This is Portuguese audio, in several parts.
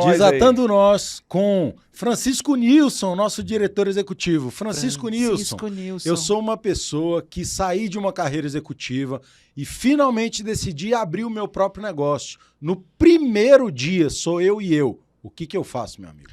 Desatando Nós com Francisco Nilson, nosso diretor executivo. Francisco Nilson, eu sou uma pessoa que saí de uma carreira executiva e finalmente decidi abrir o meu próprio negócio. No primeiro dia, sou eu e eu. O que eu faço, meu amigo?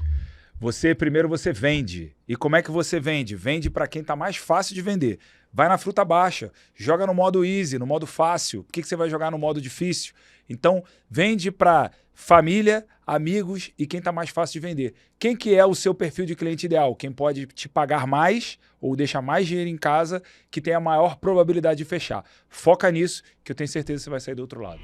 Primeiro você vende. E como é que você vende? Vende para quem está mais fácil de vender. Vai na fruta baixa, joga no modo easy, no modo fácil. Por que você vai jogar no modo difícil? Então, vende para família, amigos e quem está mais fácil de vender. Quem que é o seu perfil de cliente ideal? Quem pode te pagar mais ou deixar mais dinheiro em casa, que tem a maior probabilidade de fechar. Foca nisso, que eu tenho certeza que você vai sair do outro lado.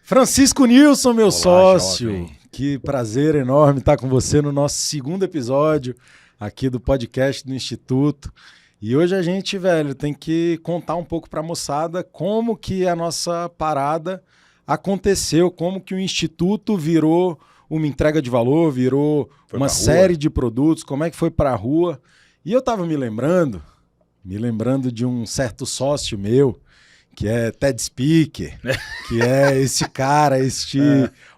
Francisco Nilson, meu sócio. Jovem. Que prazer enorme estar com você no nosso segundo episódio aqui do podcast do Instituto. E hoje a gente, velho, tem que contar um pouco para a moçada como que a nossa parada aconteceu, como que o Instituto virou uma entrega de valor, virou uma série de produtos, como é que foi para a rua. E eu estava me lembrando de um certo sócio meu, que é TED Speaker, que é esse cara, este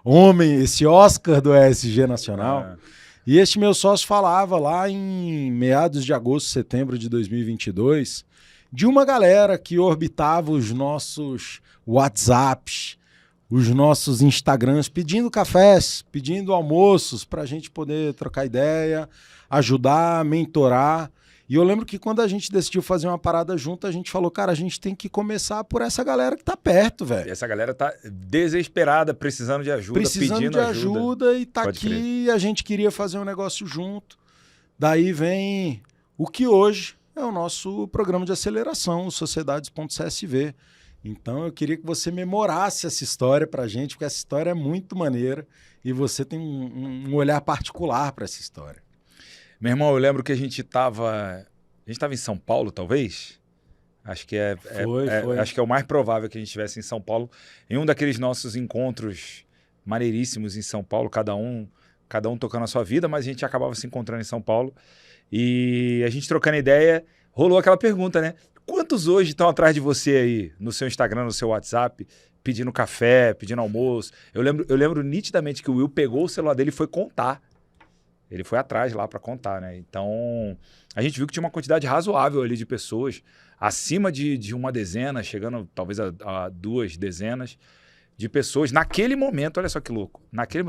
homem, esse Oscar do ESG Nacional. E este meu sócio falava lá em meados de agosto, setembro de 2022, de uma galera que orbitava os nossos WhatsApps, os nossos Instagrams, pedindo cafés, pedindo almoços para a gente poder trocar ideia, ajudar, mentorar. E eu lembro que quando a gente decidiu fazer uma parada junto, a gente falou, cara, a gente tem que começar por essa galera que tá perto, velho. Essa galera tá desesperada, precisando de ajuda, pedindo ajuda e tá aqui e a gente queria fazer um negócio junto. Daí vem o que hoje é o nosso programa de aceleração, o Sociedades.csv. Então eu queria que você memorasse essa história pra gente, porque essa história é muito maneira e você tem um olhar particular para essa história. Meu irmão, eu lembro que a gente estava em São Paulo, talvez. Acho que foi. Acho que é o mais provável que a gente estivesse em São Paulo. Em um daqueles nossos encontros maneiríssimos em São Paulo, cada um tocando a sua vida, mas a gente acabava se encontrando em São Paulo. E a gente trocando ideia, rolou aquela pergunta, né? Quantos hoje estão atrás de você aí, no seu Instagram, no seu WhatsApp, pedindo café, pedindo almoço? Eu lembro nitidamente que o Will pegou o celular dele e foi contar. Ele foi atrás lá para contar, né? Então, a gente viu que tinha uma quantidade razoável ali de pessoas, acima de uma dezena, chegando talvez a 2 dezenas de pessoas. Naquele momento, olha só que louco,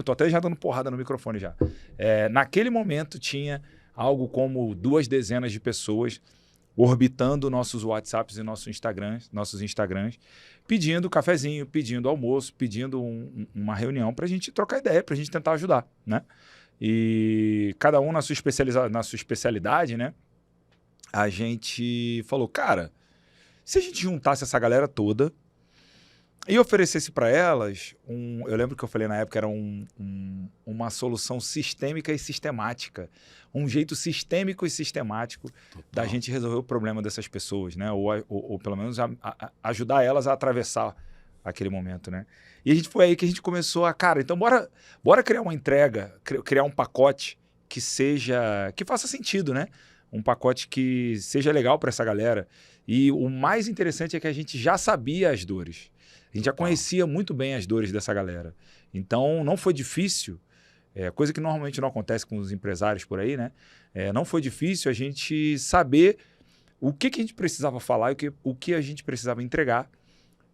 tô até já dando porrada no microfone já. Naquele momento tinha algo como 2 dezenas de pessoas orbitando nossos WhatsApps e nossos Instagrams, pedindo cafezinho, pedindo almoço, pedindo uma reunião para a gente trocar ideia, para a gente tentar ajudar, né? E cada um na sua especialidade, né? A gente falou, cara, se a gente juntasse essa galera toda e oferecesse para elas, eu lembro que eu falei na época, era uma solução sistêmica e sistemática, um jeito sistêmico e sistemático da gente resolver o problema dessas pessoas, né? Ou pelo menos ajudar elas a atravessar aquele momento, né? E foi aí que a gente começou cara, então bora criar uma entrega, criar um pacote que faça sentido, né? Um pacote que seja legal para essa galera. E o mais interessante é que a gente já sabia as dores. A gente já conhecia muito bem as dores dessa galera. Então não foi difícil, coisa que normalmente não acontece com os empresários por aí, né? Não foi difícil a gente saber o que a gente precisava falar e o que a gente precisava entregar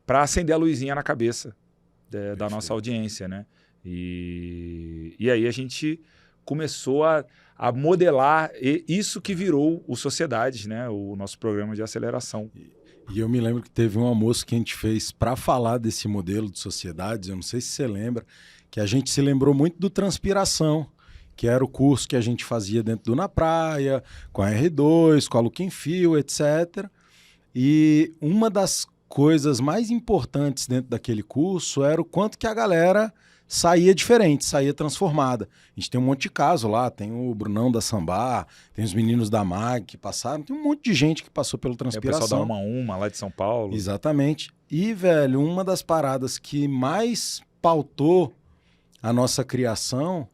para acender a luzinha na cabeça da nossa audiência, né? E aí a gente começou a modelar isso que virou o Sociedades, né? O nosso programa de aceleração. E eu me lembro que teve um almoço que a gente fez para falar desse modelo de sociedades, eu não sei se você lembra, que a gente se lembrou muito do Transpiração, que era o curso que a gente fazia dentro do Na Praia, com a R2, com a Look and Feel, etc. E uma das coisas mais importantes dentro daquele curso era o quanto que a galera saía diferente, saía transformada. A gente tem um monte de caso lá, tem o Brunão da Sambar, tem os meninos da MAG que passaram, tem um monte de gente que passou pelo Transpiração. É o pessoal da Uma lá de São Paulo. Exatamente. E, velho, uma das paradas que mais pautou a nossa criação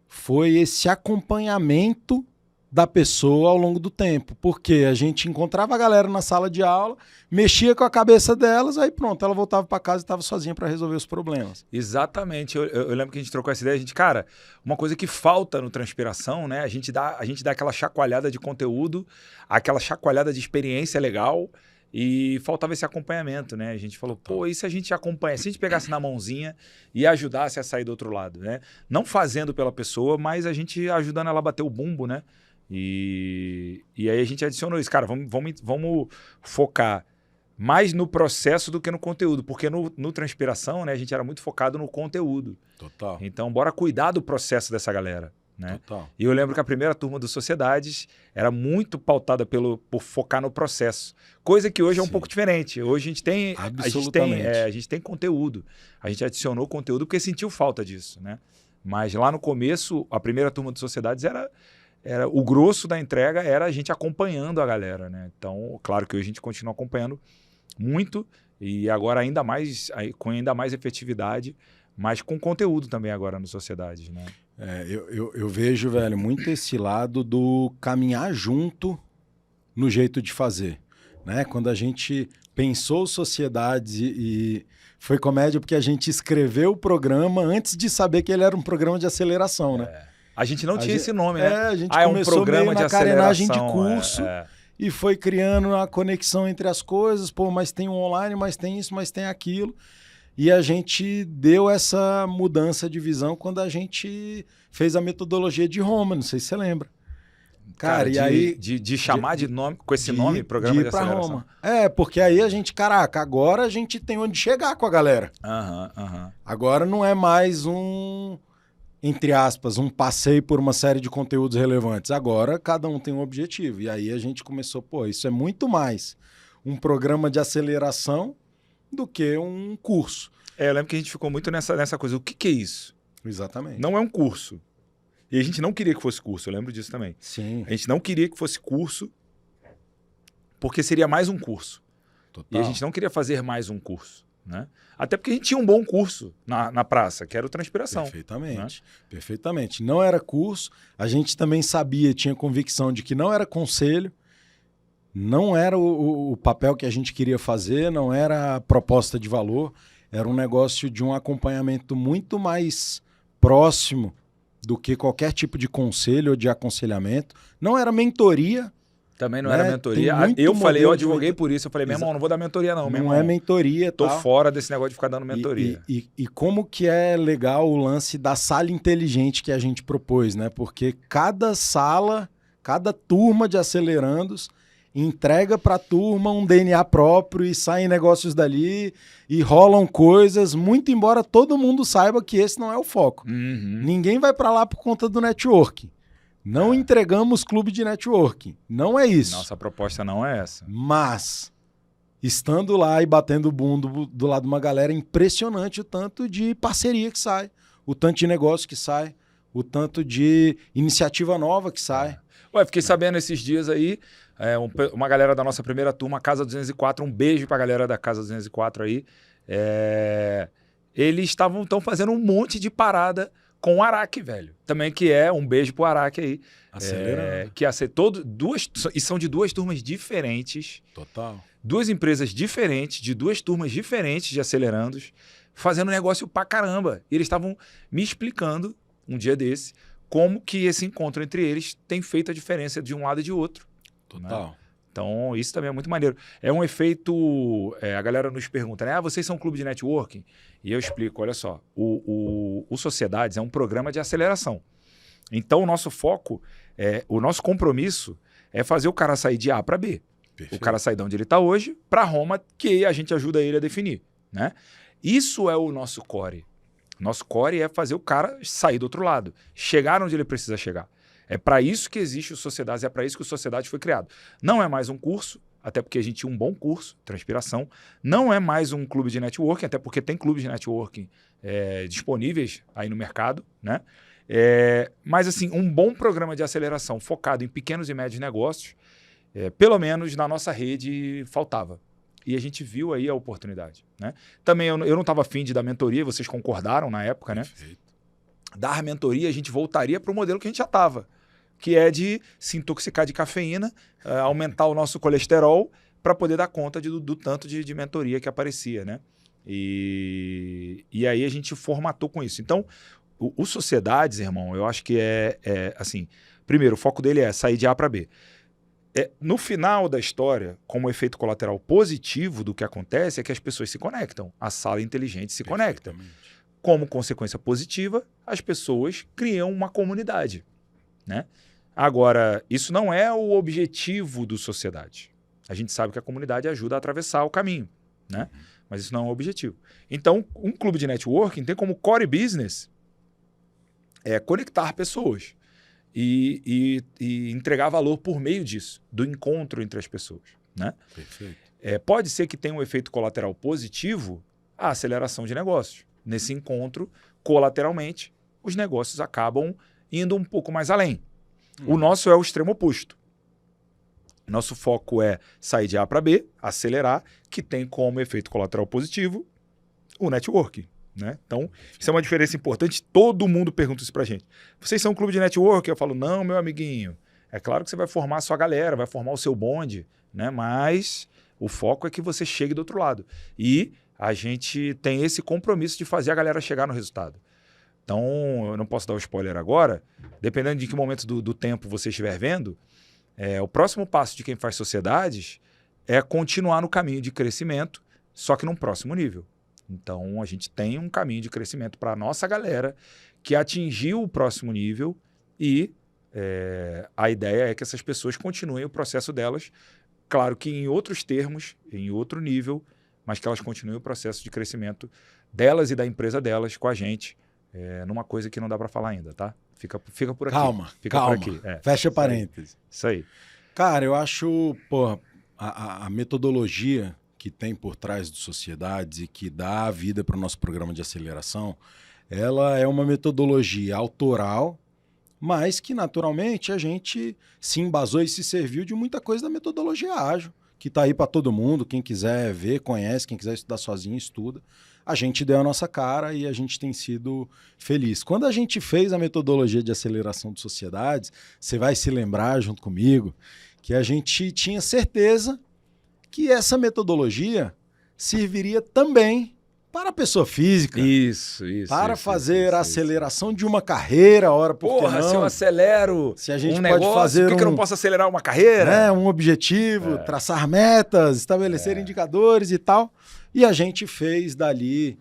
foi esse acompanhamento da pessoa ao longo do tempo. Porque a gente encontrava a galera na sala de aula, mexia com a cabeça delas, aí pronto, ela voltava para casa e estava sozinha para resolver os problemas. Exatamente. Eu lembro que a gente trocou essa ideia, cara, uma coisa que falta no Transpiração, né? A gente dá aquela chacoalhada de conteúdo, aquela chacoalhada de experiência legal, e faltava esse acompanhamento, né? A gente falou, pô, e se a gente acompanha, se a gente pegasse na mãozinha e ajudasse a sair do outro lado, né? Não fazendo pela pessoa, mas a gente ajudando ela a bater o bumbo, né? E aí a gente adicionou isso. Cara, vamos focar mais no processo do que no conteúdo, porque no Transpiração, né, a gente era muito focado no conteúdo. Total. Então, bora cuidar do processo dessa galera. Né? Total. E eu lembro que a primeira turma do Sociedades era muito pautada por focar no processo. Coisa que hoje é um pouco diferente. Hoje a gente tem, a gente tem conteúdo. A gente adicionou conteúdo porque sentiu falta disso. Né? Mas lá no começo, a primeira turma do Sociedades era o grosso da entrega era a gente acompanhando a galera. Né? Então, claro que hoje a gente continua acompanhando muito e agora com ainda mais efetividade, mas com conteúdo também agora no Sociedades, né? Eu vejo, velho, muito esse lado do caminhar junto no jeito de fazer, né? Quando a gente pensou Sociedades e foi comédia porque a gente escreveu o programa antes de saber que ele era um programa de aceleração, né? A gente não tinha esse nome, né? A gente começou um programa meio na de carenagem de aceleração, curso e foi criando a conexão entre as coisas. Pô, mas tem um online, mas tem isso, mas tem aquilo. E a gente deu essa mudança de visão quando a gente fez a metodologia de Roma, não sei se você lembra. Cara, e aí... De chamar de nome, com esse nome, programa de aceleração. Roma. Porque aí a gente, caraca, agora a gente tem onde chegar com a galera. Agora não é mais entre aspas, um passeio por uma série de conteúdos relevantes. Agora cada um tem um objetivo. E aí a gente começou, pô, isso é muito mais um programa de aceleração do que um curso. Eu lembro que a gente ficou muito nessa coisa. O que é isso? Exatamente. Não é um curso. E a gente não queria que fosse curso, eu lembro disso também. Sim. A gente não queria que fosse curso porque seria mais um curso. Total. E a gente não queria fazer mais um curso. Né? Até porque a gente tinha um bom curso na praça, que era o Transpiração. Perfeitamente. Né? Perfeitamente. Não era curso, a gente também sabia, tinha convicção de que não era conselho, não era o papel que a gente queria fazer, não era a proposta de valor, era um negócio de um acompanhamento muito mais próximo do que qualquer tipo de conselho ou de aconselhamento. Não era mentoria. Também não era mentoria. Eu advoguei por isso. Eu falei, meu irmão, não vou dar mentoria não. Não é mentoria. Tô fora desse negócio de ficar dando mentoria. E como que é legal o lance da sala inteligente que a gente propôs, né? Porque cada sala, cada turma de acelerandos entrega para a turma um DNA próprio e saem negócios dali e rolam coisas, muito embora todo mundo saiba que esse não é o foco. Ninguém vai para lá por conta do networking. Não entregamos clube de networking. Não é isso. Nossa proposta não é essa. Mas, estando lá e batendo o bumbo do lado de uma galera, é impressionante o tanto de parceria que sai, o tanto de negócio que sai, o tanto de iniciativa nova que sai. Fiquei sabendo esses dias aí, uma galera da nossa primeira turma, Casa 204, um beijo pra galera da Casa 204 aí. Eles estão fazendo um monte de parada com o Araque, velho. Também que é um beijo pro Araque aí. Acelerando. Que e são de duas turmas diferentes. Total. Duas empresas diferentes, de duas turmas diferentes de acelerandos, fazendo negócio pra caramba. E eles estavam me explicando, um dia desse, como que esse encontro entre eles tem feito a diferença de um lado e de outro. Total. Né? Então, isso também é muito maneiro. É um efeito... a galera nos pergunta, né? Vocês são um clube de networking? E eu explico, olha só. O Sociedades é um programa de aceleração. Então, o nosso foco, o nosso compromisso é fazer o cara sair de A para B. Perfeito. O cara sair de onde ele está hoje para Roma, que a gente ajuda ele a definir. Né? Isso é o nosso core. Nosso core é fazer o cara sair do outro lado. Chegar onde ele precisa chegar. É para isso que existe o Sociedades, é para isso que o Sociedade foi criado. Não é mais um curso, até porque a gente tinha um bom curso, Transpiração. Não é mais um clube de networking, até porque tem clubes de networking disponíveis aí no mercado, né? Mas, assim, um bom programa de aceleração focado em pequenos e médios negócios, pelo menos na nossa rede, faltava. E a gente viu aí a oportunidade, né? Também eu não estava afim de dar mentoria, vocês concordaram na época, né? Perfeito. Dar mentoria, a gente voltaria para o modelo que a gente já estava, que é de se intoxicar de cafeína, aumentar o nosso colesterol para poder dar conta do tanto de mentoria que aparecia, né? E aí a gente formatou com isso. Então, o Sociedades, irmão, eu acho que assim, primeiro, o foco dele é sair de A para B. No final da história, como efeito colateral positivo do que acontece é que as pessoas se conectam. A sala inteligente se conecta. Como consequência positiva, as pessoas criam uma comunidade, né? Agora, isso não é o objetivo do Sociedade. A gente sabe que a comunidade ajuda a atravessar o caminho, né? Mas isso não é o objetivo. Então, um clube de networking tem como core business conectar pessoas e entregar valor por meio disso, do encontro entre as pessoas, né? Perfeito. Pode ser que tenha um efeito colateral positivo a aceleração de negócios. Nesse encontro, colateralmente, os negócios acabam indo um pouco mais além. O nosso é o extremo oposto. Nosso foco é sair de A para B, acelerar, que tem como efeito colateral positivo o networking, né? Então, isso é uma diferença importante. Todo mundo pergunta isso pra gente. Vocês são um clube de networking? Eu falo, não, meu amiguinho. É claro que você vai formar a sua galera, vai formar o seu bonde, né? Mas o foco é que você chegue do outro lado. E a gente tem esse compromisso de fazer a galera chegar no resultado. Então, eu não posso dar o spoiler agora. Dependendo de que momento do tempo você estiver vendo, o próximo passo de quem faz sociedades é continuar no caminho de crescimento, só que num próximo nível. Então, a gente tem um caminho de crescimento para a nossa galera que atingiu o próximo nível e a ideia é que essas pessoas continuem o processo delas, claro que em outros termos, em outro nível, mas que elas continuem o processo de crescimento delas e da empresa delas com a gente, numa coisa que não dá para falar ainda, tá? Fica por aqui. Calma. Por aqui. Fecha parênteses. Isso aí. Cara, eu acho, a metodologia que tem por trás de Sociedades e que dá a vida para o nosso programa de aceleração, ela é uma metodologia autoral, mas que naturalmente a gente se embasou e se serviu de muita coisa da metodologia ágil, que está aí para todo mundo, quem quiser ver, conhece, quem quiser estudar sozinho, estuda. A gente deu a nossa cara e a gente tem sido feliz. Quando a gente fez a metodologia de aceleração de sociedades, você vai se lembrar junto comigo que a gente tinha certeza que essa metodologia serviria também para a pessoa física. Isso. Para fazer a aceleração de uma carreira, ora por que não? Se eu acelero se a gente um pode negócio, fazer por que eu não posso acelerar uma carreira? Um objetivo, traçar metas, estabelecer indicadores e tal. E a gente fez dali,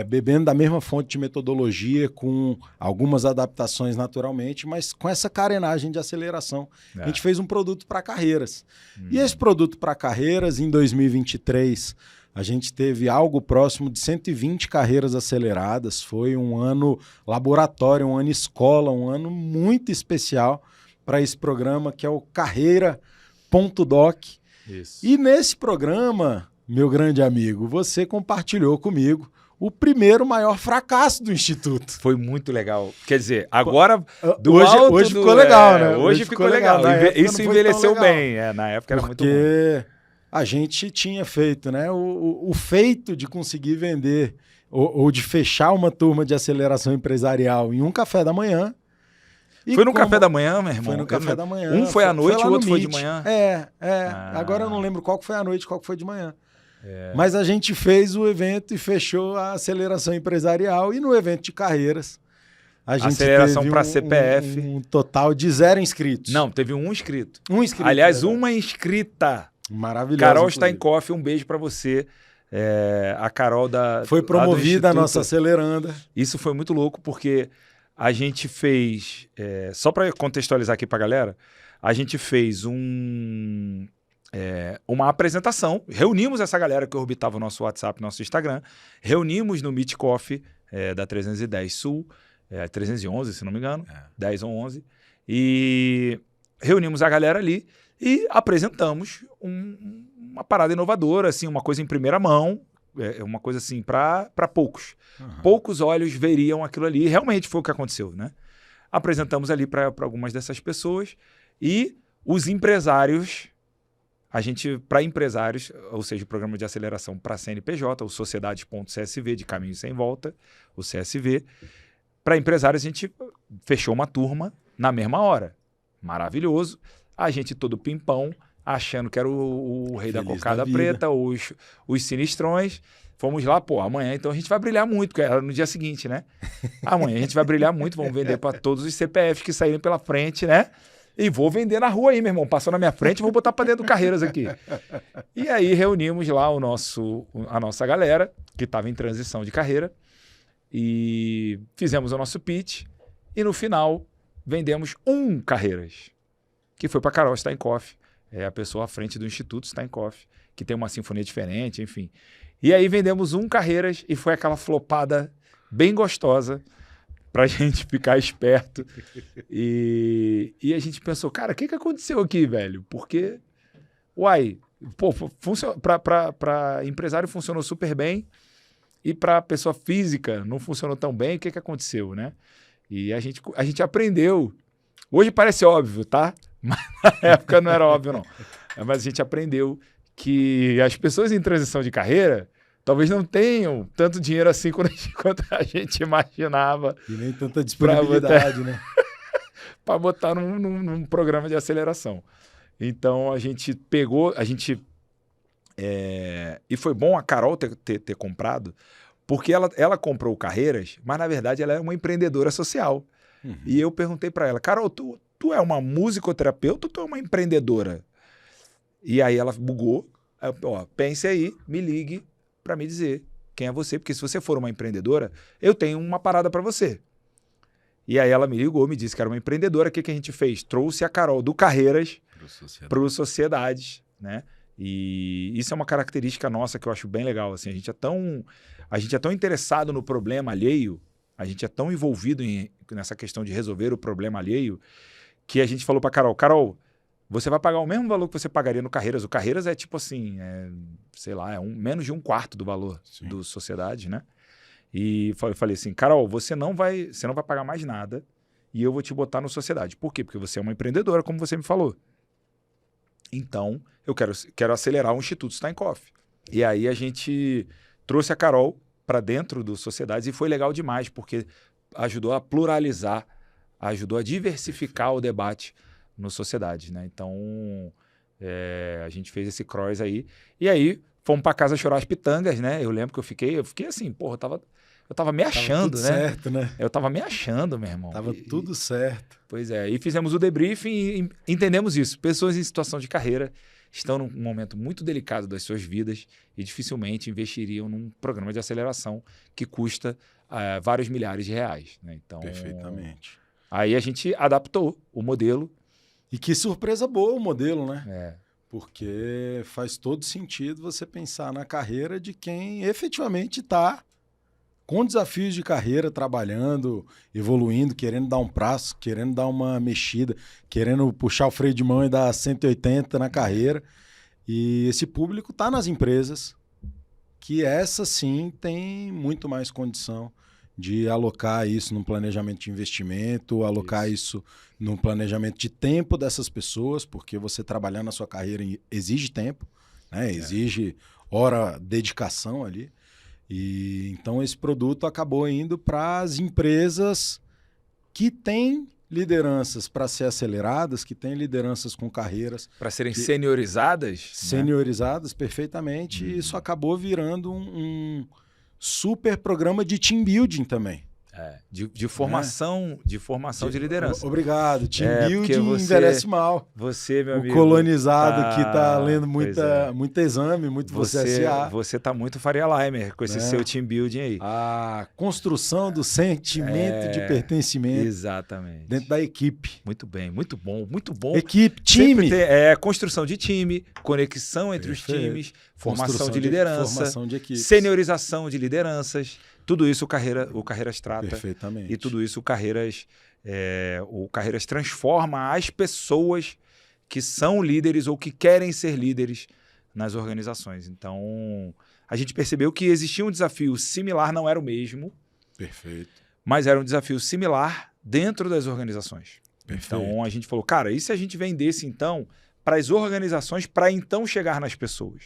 bebendo da mesma fonte de metodologia, com algumas adaptações naturalmente, mas com essa carenagem de aceleração. A gente fez um produto para carreiras. E esse produto para carreiras, em 2023, a gente teve algo próximo de 120 carreiras aceleradas. Foi um ano laboratório, um ano escola, um ano muito especial para esse programa, que é o Carreira.doc. E nesse programa, meu grande amigo, você compartilhou comigo o primeiro maior fracasso do Instituto. Foi muito legal. Quer dizer, agora hoje ficou legal, né? Hoje ficou legal. Isso envelheceu bem. Na época era muito bom. Porque a gente tinha feito, né? O feito de conseguir vender ou de fechar uma turma de aceleração empresarial em um café da manhã. Foi no café da manhã, meu irmão? Foi no café da manhã. Um foi à noite e o outro foi de manhã? Agora eu não lembro qual que foi à noite e qual que foi de manhã. Mas a gente fez o evento e fechou a aceleração empresarial. E no evento de carreiras, a gente aceleração para CPF. Um total de 0 inscritos. Não, teve um inscrito. Um inscrito. Aliás, uma inscrita. Maravilhosa. Carol Steinkoff, um beijo para você. A Carol foi promovida a nossa aceleranda. Isso foi muito louco, porque a gente fez... só para contextualizar aqui para a galera, a gente fez uma apresentação, reunimos essa galera que orbitava o nosso WhatsApp, nosso Instagram, reunimos no Meet Coffee da 310 Sul, 311, se não me engano, 10 ou 11, e reunimos a galera ali e apresentamos uma parada inovadora, assim, uma coisa em primeira mão, uma coisa assim para poucos. Poucos olhos veriam aquilo ali, e realmente foi o que aconteceu, né? Apresentamos ali para algumas dessas pessoas e os empresários... para empresários, ou seja, o programa de aceleração para CNPJ, o Sociedades.csv, de Caminho Sem Volta, o CSV. Para empresários, a gente fechou uma turma na mesma hora. Maravilhoso. A gente todo pimpão, achando que era o rei da Feliz cocada da vida. preta, os sinistrões. Fomos lá, pô, amanhã então a gente vai brilhar muito, porque era no dia seguinte, né? Amanhã a gente vai brilhar muito, vamos vender para todos os CPFs que saírem pela frente, né? E vou vender na rua aí, meu irmão. Passou na minha frente, vou botar para dentro do Carreiras aqui. E aí reunimos lá a nossa galera, que estava em transição de carreira, e fizemos o nosso pitch. E no final, vendemos um Carreiras, que foi para Carol Steinkoff, a pessoa à frente do Instituto Steinkoff, que tem uma sinfonia diferente, enfim. E aí vendemos um Carreiras e foi aquela flopada bem gostosa pra gente ficar esperto. E a gente pensou, cara, o que aconteceu aqui, velho? Porque, pô, pra empresário funcionou super bem e pra pessoa física não funcionou tão bem. O que aconteceu, né? E a gente aprendeu. Hoje parece óbvio, tá? Mas na época não era óbvio, não. Mas a gente aprendeu que as pessoas em transição de carreira talvez não tenham tanto dinheiro assim quanto a gente imaginava. E nem tanta disponibilidade, né? Para botar num programa de aceleração. Então a gente pegou, e foi bom a Carol ter comprado, porque ela comprou o Carreiras, mas na verdade ela é uma empreendedora social. Uhum. E eu perguntei para ela, Carol, tu é uma musicoterapeuta ou tu é uma empreendedora? E aí ela bugou. Pense aí, me ligue para me dizer quem é você, porque se você for uma empreendedora, eu tenho uma parada para você. E aí ela me ligou, me disse que era uma empreendedora. O que a gente fez? Trouxe a Carol do Carreiras para o Sociedades, né? E isso é uma característica nossa que eu acho bem legal. Assim, a gente é tão interessado no problema alheio, a gente é tão envolvido nessa questão de resolver o problema alheio, que a gente falou para Carol, você vai pagar o mesmo valor que você pagaria no Carreiras. O Carreiras é tipo assim, sei lá, menos de 1/4 do valor do Sociedade, né? E eu falei assim, Carol, você não vai pagar mais nada e eu vou te botar no Sociedade. Por quê? Porque você é uma empreendedora, como você me falou. Então, eu quero acelerar o Instituto Steinkoff. E aí a gente trouxe a Carol para dentro do Sociedades e foi legal demais, porque ajudou a pluralizar, ajudou a diversificar o debate no Sociedade, né? Então, a gente fez esse cross aí. E aí, fomos para casa chorar as pitangas, né? Eu lembro que eu fiquei assim, porra, eu tava me achando, tava tudo certo, né? Eu tava me achando, meu irmão. Tava tudo certo. Pois é, e fizemos o debriefing e entendemos isso. Pessoas em situação de carreira estão num momento muito delicado das suas vidas e dificilmente investiriam num programa de aceleração que custa vários milhares de reais, né? Então, perfeitamente. Aí a gente adaptou o modelo. E que surpresa boa o modelo, né? Porque faz todo sentido você pensar na carreira de quem efetivamente está com desafios de carreira, trabalhando, evoluindo, querendo dar um prazo, querendo dar uma mexida, querendo puxar o freio de mão e dar 180 na carreira. E esse público está nas empresas, que essa sim tem muito mais condição de alocar isso num planejamento de investimento, alocar isso num planejamento de tempo dessas pessoas, porque você trabalhar na sua carreira exige tempo, né? Exige hora, dedicação ali. E então esse produto acabou indo para as empresas que têm lideranças para ser aceleradas, que têm lideranças com carreiras para serem seniorizadas, seniorizadas, né? Perfeitamente. E isso acabou virando um super programa de team building também. De formação, de liderança. Obrigado. Team building envelhece mal. Você, meu amigo. O colonizado que está lendo muito exame, muito CSA. Você está muito Faria Limer com esse seu team building aí. A construção do sentimento de pertencimento. Exatamente. Dentro da equipe. Muito bem, muito bom, muito bom. Equipe, time. Construção de time, conexão entre os times, formação de liderança, formação de equipes, seniorização de lideranças. Tudo isso o Carreiras trata. Perfeitamente. E tudo isso o Carreiras transforma as pessoas que são líderes ou que querem ser líderes nas organizações. Então, a gente percebeu que existia um desafio similar, não era o mesmo. Perfeito. Mas era um desafio similar dentro das organizações. Perfeito. Então, a gente falou, cara, e se a gente vendesse, então, para as organizações, para então chegar nas pessoas?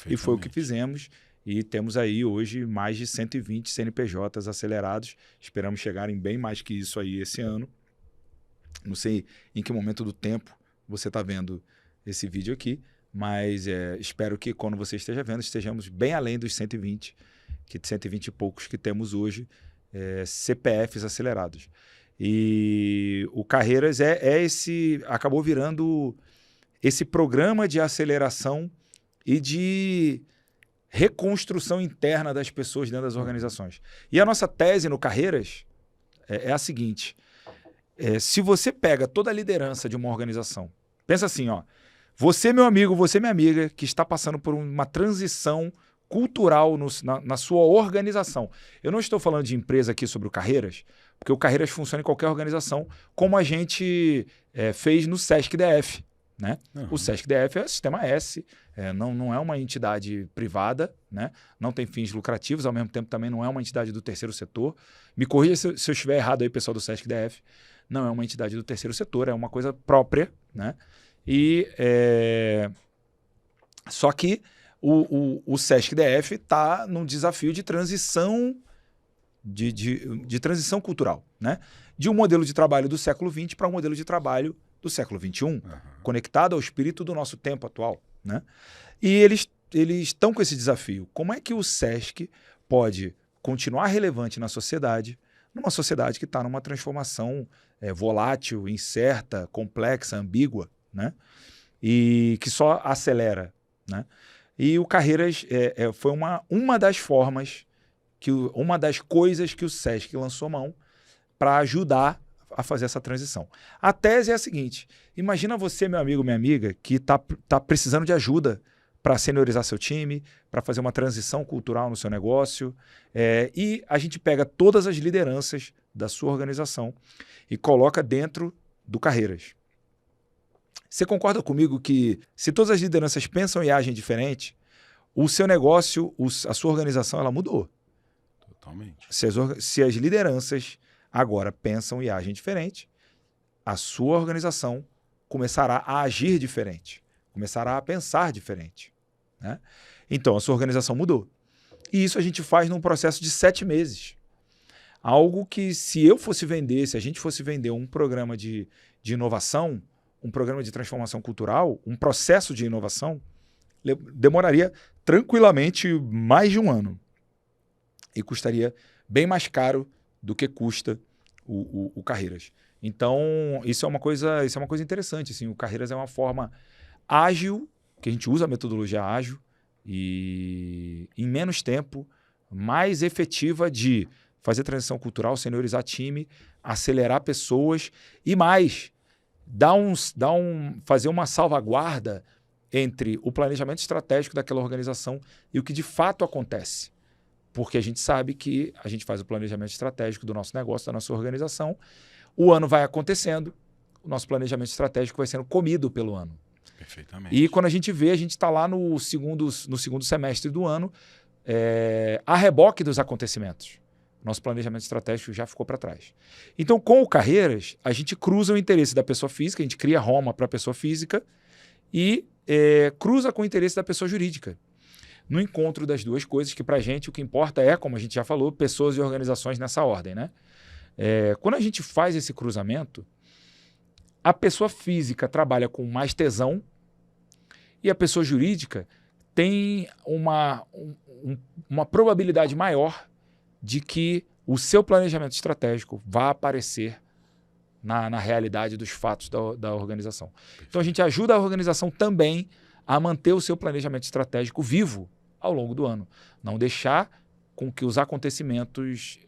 E foi o que fizemos. E temos aí hoje mais de 120 CNPJs acelerados. Esperamos chegar em bem mais que isso aí esse ano. Não sei em que momento do tempo você está vendo esse vídeo aqui, mas espero que quando você esteja vendo, estejamos bem além dos 120, que de 120 e poucos que temos hoje, CPFs acelerados. E o Carreiras acabou virando esse programa de aceleração e de reconstrução interna das pessoas dentro das organizações. E a nossa tese no Carreiras é a seguinte: se você pega toda a liderança de uma organização, pensa assim, ó, você, meu amigo, você, minha amiga, que está passando por uma transição cultural na sua organização. Eu não estou falando de empresa aqui sobre o Carreiras, porque o Carreiras funciona em qualquer organização, como a gente fez no Sesc DF. Né? Uhum. O Sesc DF é o Sistema S, não é uma entidade privada, né? Não tem fins lucrativos, ao mesmo tempo também não é uma entidade do terceiro setor. Me corrija se eu estiver errado aí, pessoal do Sesc DF. Não é uma entidade do terceiro setor, é uma coisa própria, né? E só que o Sesc DF está num desafio de transição de transição cultural, né? De um modelo de trabalho do século XX para um modelo de trabalho do século XXI, conectado ao espírito do nosso tempo atual, né? E eles estão com esse desafio. Como é que o Sesc pode continuar relevante na sociedade, numa sociedade que está numa transformação volátil, incerta, complexa, ambígua, né? E que só acelera, né? E o Carreiras foi uma das formas, uma das coisas que o Sesc lançou mão para ajudar a fazer essa transição. A tese é a seguinte: imagina você, meu amigo, minha amiga, que tá precisando de ajuda para seniorizar seu time, para fazer uma transição cultural no seu negócio, e a gente pega todas as lideranças da sua organização e coloca dentro do Carreiras. Você concorda comigo que se todas as lideranças pensam e agem diferente, o seu negócio, a sua organização, ela mudou? Totalmente. Se as lideranças agora pensam e agem diferente, a sua organização começará a agir diferente, começará a pensar diferente, né? Então, a sua organização mudou. E isso a gente faz num processo de 7 meses. Algo que, se a gente fosse vender um programa de inovação, um programa de transformação cultural, um processo de inovação, demoraria tranquilamente mais de um ano. E custaria bem mais caro do que custa o Carreiras. Então, isso é uma coisa interessante. Assim, o Carreiras é uma forma ágil, que a gente usa a metodologia ágil, e em menos tempo, mais efetiva de fazer transição cultural, seniorizar time, acelerar pessoas e mais, fazer uma salvaguarda entre o planejamento estratégico daquela organização e o que de fato acontece. Porque a gente sabe que a gente faz o planejamento estratégico do nosso negócio, da nossa organização, o ano vai acontecendo, o nosso planejamento estratégico vai sendo comido pelo ano. Perfeitamente. E quando a gente vê, a gente está lá no segundo semestre do ano, a reboque dos acontecimentos. Nosso planejamento estratégico já ficou para trás. Então, com o Carreiras, a gente cruza o interesse da pessoa física, a gente cria Roma para a pessoa física e cruza com o interesse da pessoa jurídica. No encontro das duas coisas, que para a gente o que importa é, como a gente já falou, pessoas e organizações nessa ordem, né? Quando a gente faz esse cruzamento, a pessoa física trabalha com mais tesão e a pessoa jurídica tem uma probabilidade maior de que o seu planejamento estratégico vá aparecer na realidade dos fatos da organização. Então a gente ajuda a organização também a manter o seu planejamento estratégico vivo ao longo do ano. Não deixar com que os acontecimentos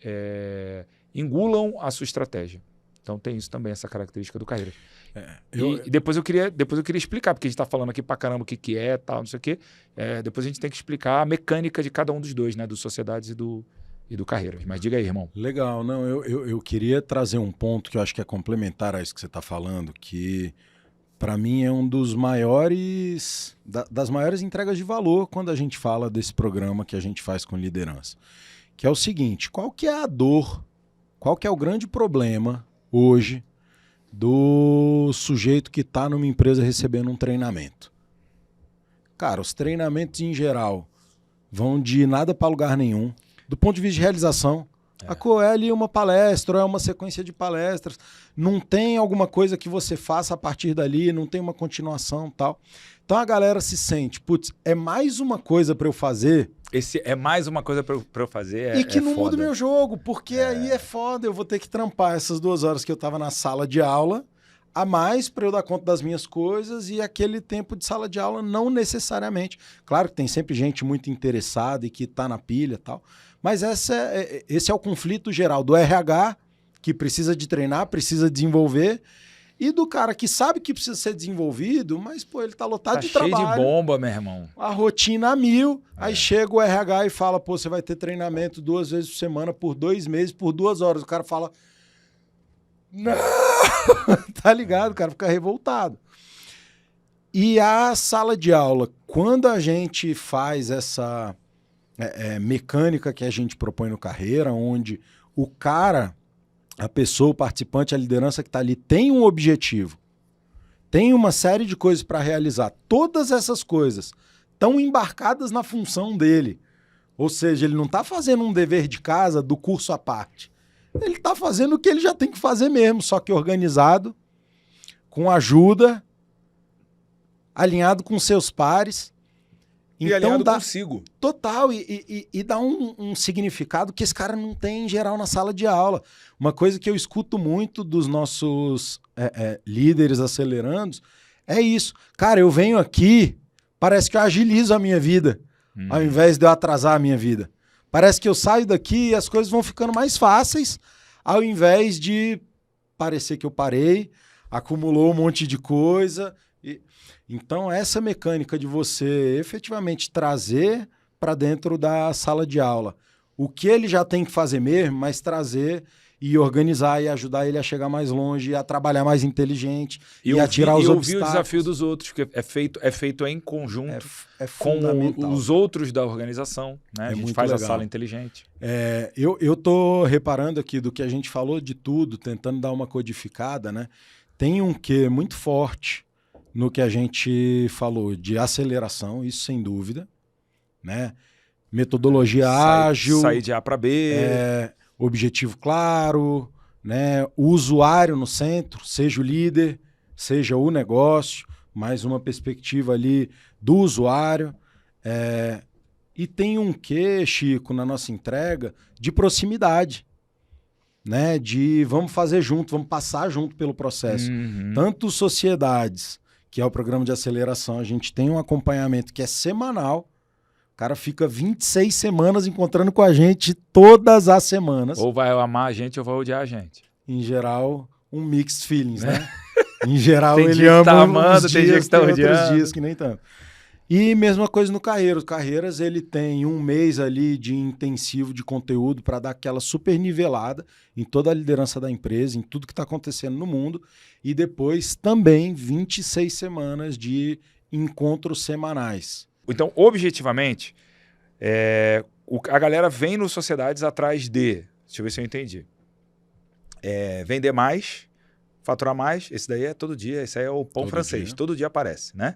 engulam a sua estratégia. Então tem isso também, essa característica do Carreiras. E depois eu queria explicar, porque a gente está falando aqui pra caramba o que é, tal, não sei o quê. Depois a gente tem que explicar a mecânica de cada um dos dois, né? Do Sociedades e do Carreiras. Mas diga aí, irmão. Legal. Não, eu queria trazer um ponto que eu acho que é complementar a isso que você está falando, que para mim é um dos maiores, das maiores entregas de valor quando a gente fala desse programa que a gente faz com liderança. Que é o seguinte: qual que é a dor, qual que é o grande problema hoje do sujeito que está numa empresa recebendo um treinamento? Cara, os treinamentos em geral vão de nada para lugar nenhum. Do ponto de vista de realização, A COE é ali uma palestra, é uma sequência de palestras. Não tem alguma coisa que você faça a partir dali, não tem uma continuação e tal. Então a galera se sente, putz, é mais uma coisa para eu fazer. Esse é mais uma coisa para eu fazer. E que não foda. muda o meu jogo, porque aí é foda. Eu vou ter que trampar essas 2 horas que eu tava na sala de aula a mais para eu dar conta das minhas coisas e aquele tempo de sala de aula não necessariamente. Claro que tem sempre gente muito interessada e que tá na pilha e tal, mas esse é o conflito geral do RH, que precisa de treinar, precisa desenvolver, e do cara que sabe que precisa ser desenvolvido, mas pô, ele tá lotado de trabalho. Tá cheio de bomba, meu irmão. A rotina a 1000, aí chega o RH e fala, pô, você vai ter treinamento 2 vezes por semana, por 2 meses, por 2 horas. O cara fala... Não! Tá ligado? O cara fica revoltado. E a sala de aula, quando a gente faz essa mecânica que a gente propõe no Carreira, onde o cara, a pessoa, o participante, a liderança que está ali tem um objetivo, tem uma série de coisas para realizar. Todas essas coisas estão embarcadas na função dele. Ou seja, ele não está fazendo um dever de casa do curso à parte. Ele está fazendo o que ele já tem que fazer mesmo, só que organizado, com ajuda, alinhado com seus pares. E então alinhado dá, consigo. Total, e dá um significado que esse cara não tem em geral na sala de aula. Uma coisa que eu escuto muito dos nossos líderes acelerandos é isso. Cara, eu venho aqui, parece que eu agilizo a minha vida, ao invés de eu atrasar a minha vida. Parece que eu saio daqui e as coisas vão ficando mais fáceis, ao invés de parecer que eu parei, acumulou um monte de coisa. Então, essa mecânica de você efetivamente trazer para dentro da sala de aula o que ele já tem que fazer mesmo, mas trazer e organizar e ajudar ele a chegar mais longe, a trabalhar mais inteligente e a tirar os obstáculos. E ouvir o desafio dos outros, que é feito em conjunto com os outros da organização. Né? A gente faz legal. A sala inteligente. Eu tô reparando aqui do que a gente falou de tudo, tentando dar uma codificada, né? Tem um quê muito forte no que a gente falou de aceleração, isso sem dúvida, né? Metodologia ágil. Sair de A para B. Objetivo claro, né? O usuário no centro, seja o líder, seja o negócio, mais uma perspectiva ali do usuário. E tem um quê, Chico, na nossa entrega, de proximidade, né? De vamos fazer junto, vamos passar junto pelo processo. Tanto sociedades, que é o programa de aceleração, a gente tem um acompanhamento que é semanal. O cara fica 26 semanas encontrando com a gente todas as semanas. Ou vai amar a gente ou vai odiar a gente. Em geral, um mixed feelings, né? Em geral, tem ele dia ama que tá amando, uns tem dias, dia que tá odiando. outros dias que nem tanto. E mesma coisa no Carreiras. Carreiras, ele tem 1 mês ali de intensivo de conteúdo para dar aquela super nivelada em toda a liderança da empresa, em tudo que está acontecendo no mundo. E depois também 26 semanas de encontros semanais. Então, objetivamente, a galera vem no Sociedades atrás de... Deixa eu ver se eu entendi. Vender mais, faturar mais. Esse daí é todo dia. Esse aí é o pão todo francês. Dia. Todo dia aparece, né?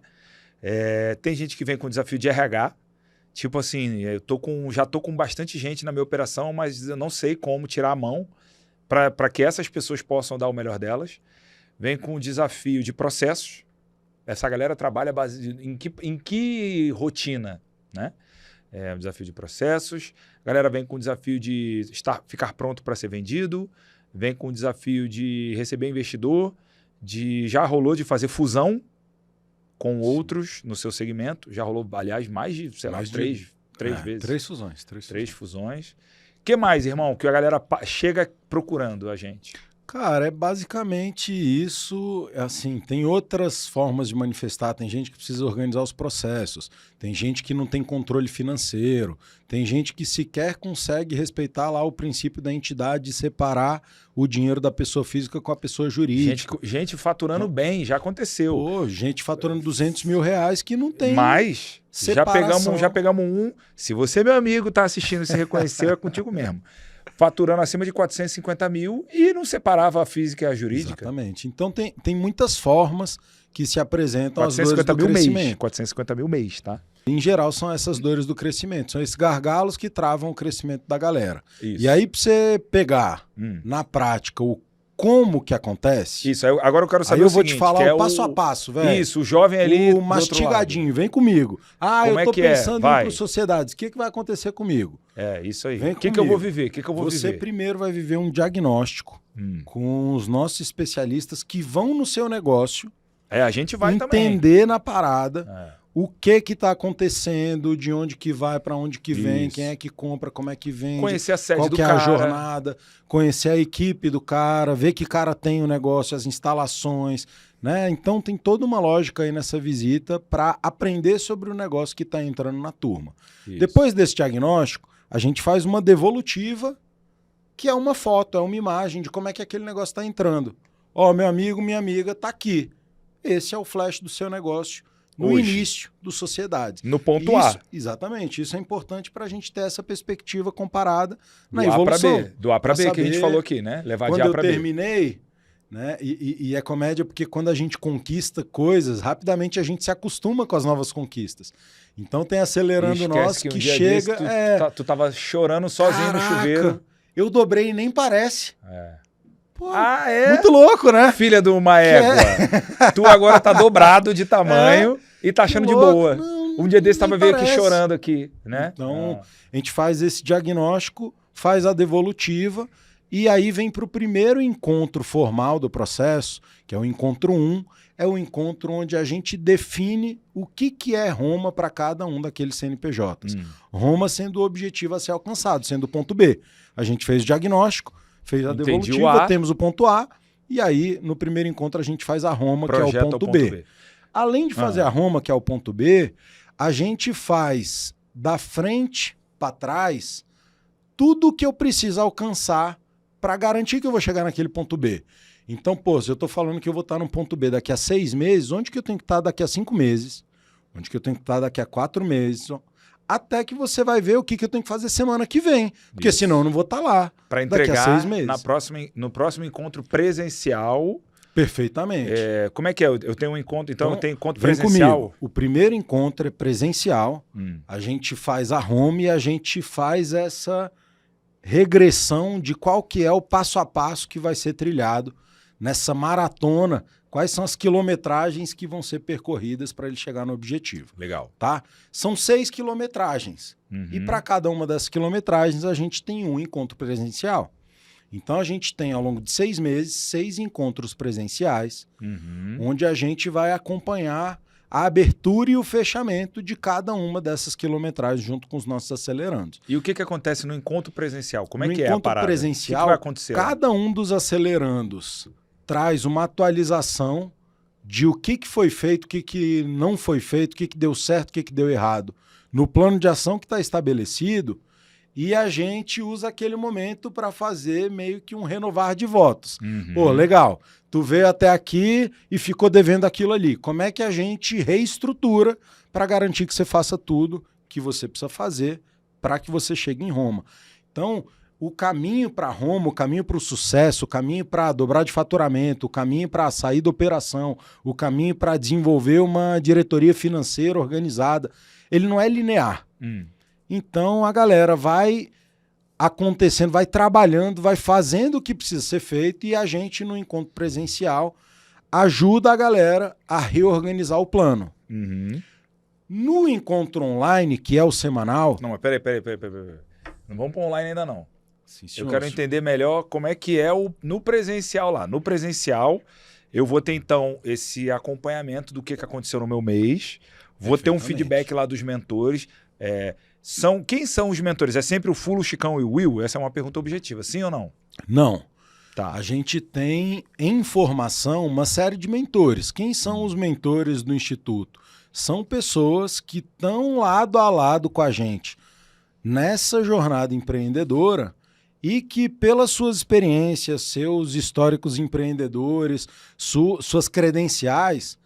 Tem gente que vem com desafio de RH. Tipo assim, já tô com bastante gente na minha operação, mas eu não sei como tirar a mão para que essas pessoas possam dar o melhor delas. Vem com o desafio de processos. Essa galera trabalha em que rotina, né? O desafio de processos. A galera vem com o desafio de ficar pronto para ser vendido. Vem com o desafio de receber investidor. Já rolou de fazer fusão com outros no seu segmento. Já rolou, aliás, mais de, sei lá, três vezes. 3 fusões. 3 fusões. O que mais, irmão, que a galera chega procurando a gente? Cara, é basicamente isso. Assim, tem outras formas de manifestar. Tem gente que precisa organizar os processos. Tem gente que não tem controle financeiro. Tem gente que sequer consegue respeitar lá o princípio da entidade de separar o dinheiro da pessoa física com a pessoa jurídica. Gente faturando bem, já aconteceu. Pô, gente faturando R$200 mil que não tem. Mas já pegamos um. Se você, meu amigo, tá assistindo e se reconheceu, é contigo mesmo. Faturando acima de 450 mil e não separava a física e a jurídica. Exatamente. Então tem muitas formas que se apresentam as dores do crescimento. 450 mil mês, tá? Em geral, são essas dores do crescimento, são esses gargalos que travam o crescimento da galera. Isso. E aí, para você pegar na prática o como que acontece... Isso, agora eu quero saber aí eu o vou seguinte, te falar que é o passo a passo, velho. Isso, o jovem ali o mastigadinho, vem comigo. Como eu tô pensando em ir Vai. para sociedades, o que vai acontecer comigo? É, isso aí. Vem O que eu vou viver? O que eu vou Você viver? primeiro vai viver um diagnóstico com os nossos especialistas que vão no seu negócio A gente vai entender na parada também. o que está acontecendo, de onde que vai, para onde que vem, quem é que compra, como é que vende, conhecer a sede qual do que é cara. a jornada, conhecer a equipe do cara, ver que cara tem o negócio, as instalações, né? Então tem toda uma lógica aí nessa visita para aprender sobre o negócio que está entrando na turma. Isso. Depois desse diagnóstico, a gente faz uma devolutiva, que é uma foto, é uma imagem de como é que aquele negócio está entrando. Ó, meu amigo, minha amiga, tá aqui. Esse é o flash do seu negócio no Hoje. início do Sociedades. No ponto A. Exatamente. Isso é importante para a gente ter essa perspectiva comparada na Do A para evolução. B. Do A para B que a gente falou aqui, né? Levar de A para B. Quando eu terminei, né? E é comédia porque quando a gente conquista coisas, rapidamente a gente se acostuma com as novas conquistas. Então tem Acelerando Nós que um dia chega... desse, tu tava chorando sozinho no chuveiro. Eu dobrei e nem parece. Pô, é? Muito louco, né? Filha de uma égua. Tu agora tá dobrado de tamanho e tá achando de boa. Um dia desse tava veio aqui chorando aqui, né? Então, a gente faz esse diagnóstico, faz a devolutiva e aí vem para o primeiro encontro formal do processo, que é o encontro 1, é o encontro onde a gente define o que é Roma para cada um daqueles CNPJs. Roma sendo o objetivo a ser alcançado, sendo o ponto B. A gente fez o diagnóstico, fez a devolutiva, temos o ponto A, e aí no primeiro encontro a gente faz a Roma, que é o ponto B. Além de fazer a Roma, que é o ponto B, a gente faz da frente para trás tudo o que eu preciso alcançar para garantir que eu vou chegar naquele ponto B. Então, se eu estou falando que eu vou estar no ponto B daqui a 6 meses, onde que eu tenho que estar daqui a 5 meses? Onde que eu tenho que estar daqui a 4 meses? Até que você vai ver o que eu tenho que fazer semana que vem. Porque senão eu não vou estar lá para entregar daqui a 6 meses. No próximo encontro presencial. Perfeitamente. Como é que é? Eu tenho um encontro, então eu tenho encontro presencial? Comigo. O primeiro encontro é presencial. A gente faz a home e a gente faz essa regressão de qual que é o passo a passo que vai ser trilhado nessa maratona. Quais são as quilometragens que vão ser percorridas para ele chegar no objetivo. Legal. Tá? São 6 quilometragens. E para cada uma dessas quilometragens a gente tem um encontro presencial. Então a gente tem ao longo de 6 meses 6 encontros presenciais, onde a gente vai acompanhar a abertura e o fechamento de cada uma dessas quilometragens junto com os nossos acelerandos. E o que acontece no encontro presencial? Como é que é a parada? No encontro presencial, o que vai acontecer? Cada um dos acelerandos traz uma atualização de o que foi feito, o que não foi feito, o que deu certo, o que deu errado no plano de ação que está estabelecido, e a gente usa aquele momento para fazer meio que um renovar de votos. Pô, legal, tu veio até aqui e ficou devendo aquilo ali. Como é que a gente reestrutura para garantir que você faça tudo que você precisa fazer para que você chegue em Roma? Então, o caminho para Roma, o caminho para o sucesso, o caminho para dobrar de faturamento, o caminho para sair da operação, o caminho para desenvolver uma diretoria financeira organizada, ele não é linear. Então a galera vai acontecendo, vai trabalhando, vai fazendo o que precisa ser feito e a gente no encontro presencial ajuda a galera a reorganizar o plano. No encontro online, que é o semanal... Não, mas peraí. Não vamos para online ainda não. Sim, eu quero entender melhor como é que é no presencial lá. No presencial, eu vou ter então esse acompanhamento do que aconteceu no meu mês, vou ter um feedback lá dos mentores. Quem são os mentores? É sempre o Fulo, o Chicão e o Will? Essa é uma pergunta objetiva, sim ou não? Não. Tá. A gente tem em formação uma série de mentores. Quem são os mentores do Instituto? São pessoas que estão lado a lado com a gente nessa jornada empreendedora e que, pelas suas experiências, seus históricos empreendedores, suas credenciais,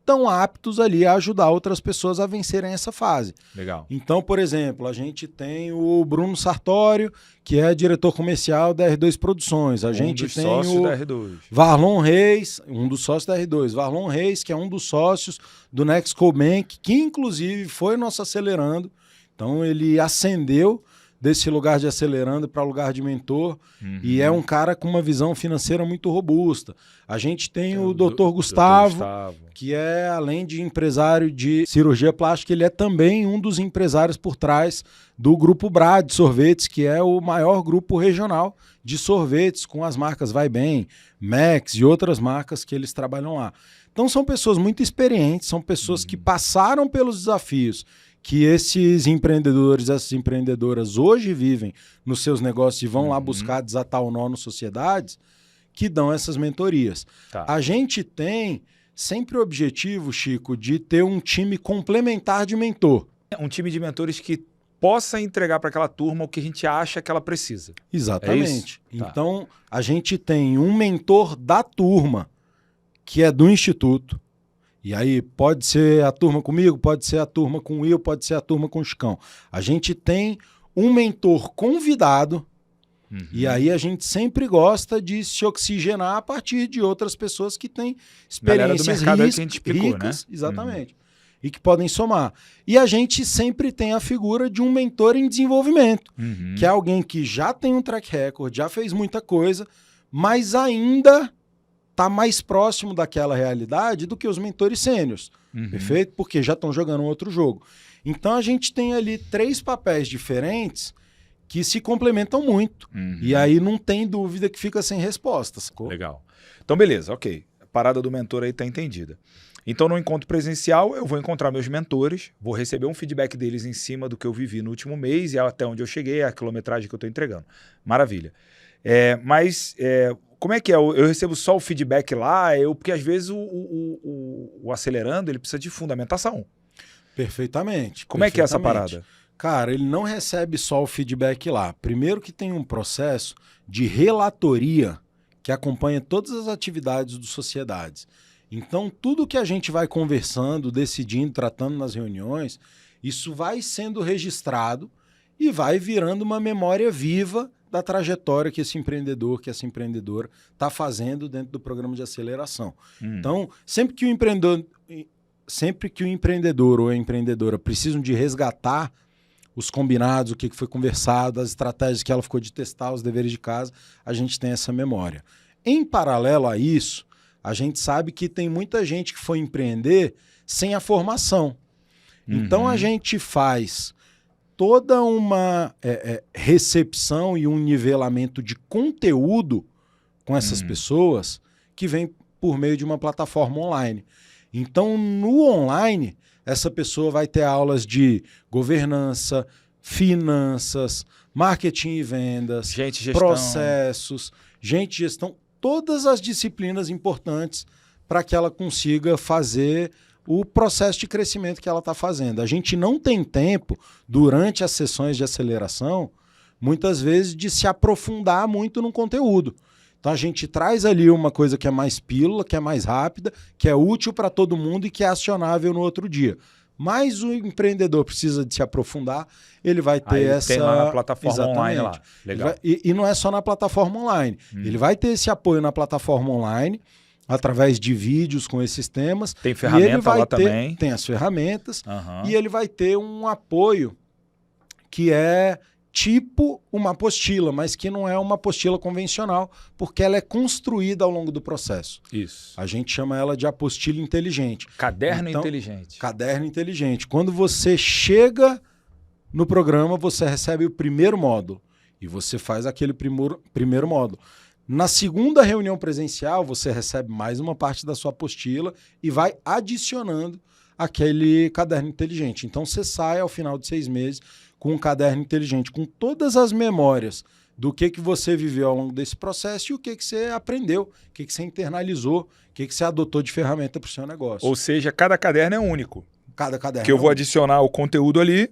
estão aptos ali a ajudar outras pessoas a vencerem essa fase. Legal. Então, por exemplo, a gente tem o Bruno Sartório, que é diretor comercial da R2 Produções. A gente dos tem sócios o da R2. Varlon Reis, um dos sócios da R2. Varlon Reis, que é um dos sócios do Nexco Bank, que inclusive foi nosso acelerando. Então, ele ascendeu desse lugar de acelerando para lugar de mentor, e é um cara com uma visão financeira muito robusta. A gente tem o Dr. Gustavo, que é, além de empresário de cirurgia plástica, ele é também um dos empresários por trás do Grupo Brad de sorvetes, que é o maior grupo regional de sorvetes, com as marcas Vai Bem, Max e outras marcas que eles trabalham lá. Então são pessoas muito experientes, são pessoas que passaram pelos desafios que esses empreendedores, essas empreendedoras hoje vivem nos seus negócios e vão lá buscar desatar o nó nas sociedades, que dão essas mentorias. Tá. A gente tem sempre o objetivo, Chico, de ter um time complementar de mentor. Um time de mentores que possa entregar para aquela turma o que a gente acha que ela precisa. Exatamente. É isso? Tá. Então, a gente tem um mentor da turma, que é do Instituto. E aí pode ser a turma comigo, pode ser a turma com o Will, pode ser a turma com o Chicão. A gente tem um mentor convidado, e aí a gente sempre gosta de se oxigenar a partir de outras pessoas que têm experiências que a gente explicou, ricas, né? exatamente, e que podem somar. E a gente sempre tem a figura de um mentor em desenvolvimento, que é alguém que já tem um track record, já fez muita coisa, mas ainda está mais próximo daquela realidade do que os mentores sêniors, perfeito? Porque já estão jogando um outro jogo. Então a gente tem ali 3 papéis diferentes que se complementam muito. E aí não tem dúvida que fica sem resposta, sacou? Legal. Então beleza, ok. A parada do mentor aí está entendida. Então no encontro presencial eu vou encontrar meus mentores, vou receber um feedback deles em cima do que eu vivi no último mês e até onde eu cheguei, a quilometragem que eu estou entregando. Maravilha. Mas como é que é? Eu recebo só o feedback lá? Porque às vezes o acelerando ele precisa de fundamentação. Perfeitamente. Como é que é essa parada? Cara, ele não recebe só o feedback lá. Primeiro que tem um processo de relatoria que acompanha todas as atividades das sociedades. Então, tudo que a gente vai conversando, decidindo, tratando nas reuniões, isso vai sendo registrado e vai virando uma memória viva da trajetória que esse empreendedor, que essa empreendedora está fazendo dentro do programa de aceleração. Então, sempre que o empreendedor ou a empreendedora precisam de resgatar os combinados, o que foi conversado, as estratégias que ela ficou de testar, os deveres de casa, a gente tem essa memória. Em paralelo a isso, a gente sabe que tem muita gente que foi empreender sem a formação. Então, a gente faz toda uma recepção e um nivelamento de conteúdo com essas pessoas que vem por meio de uma plataforma online. Então, no online, essa pessoa vai ter aulas de governança, finanças, marketing e vendas, processos, gestão, todas as disciplinas importantes para que ela consiga fazer o processo de crescimento que ela está fazendo. A gente não tem tempo, durante as sessões de aceleração, muitas vezes, de se aprofundar muito no conteúdo. Então a gente traz ali uma coisa que é mais pílula, que é mais rápida, que é útil para todo mundo e que é acionável no outro dia. Mas o empreendedor precisa de se aprofundar, ele vai ter essa... Tem lá na plataforma online lá. Legal. E não é só na plataforma online. Ele vai ter esse apoio na plataforma online, através de vídeos com esses temas. Tem ferramenta lá também. Tem as ferramentas. E ele vai ter um apoio que é tipo uma apostila, mas que não é uma apostila convencional, porque ela é construída ao longo do processo. Isso. A gente chama ela de apostila inteligente. Caderno inteligente. Caderno inteligente. Quando você chega no programa, você recebe o primeiro módulo e você faz aquele primeiro módulo. Na segunda reunião presencial, você recebe mais uma parte da sua apostila e vai adicionando aquele caderno inteligente. Então, você sai ao final de 6 meses com um caderno inteligente, com todas as memórias do que você viveu ao longo desse processo e o que você aprendeu, o que você internalizou, o que você adotou de ferramenta para o seu negócio. Ou seja, cada caderno é único. Cada caderno que eu vou adicionar o conteúdo ali,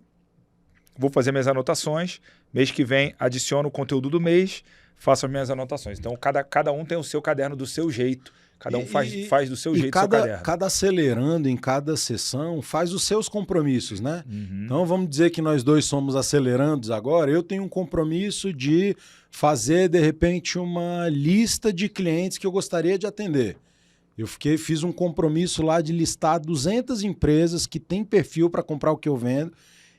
vou fazer minhas anotações, mês que vem adiciono o conteúdo do mês, faço as minhas anotações. Então, cada um tem o seu caderno do seu jeito. Cada um faz do seu jeito o seu caderno. Cada acelerando em cada sessão faz os seus compromissos, né? Então vamos dizer que nós dois somos acelerandos agora. Eu tenho um compromisso de fazer, de repente, uma lista de clientes que eu gostaria de atender. Fiz um compromisso lá de listar 200 empresas que têm perfil para comprar o que eu vendo.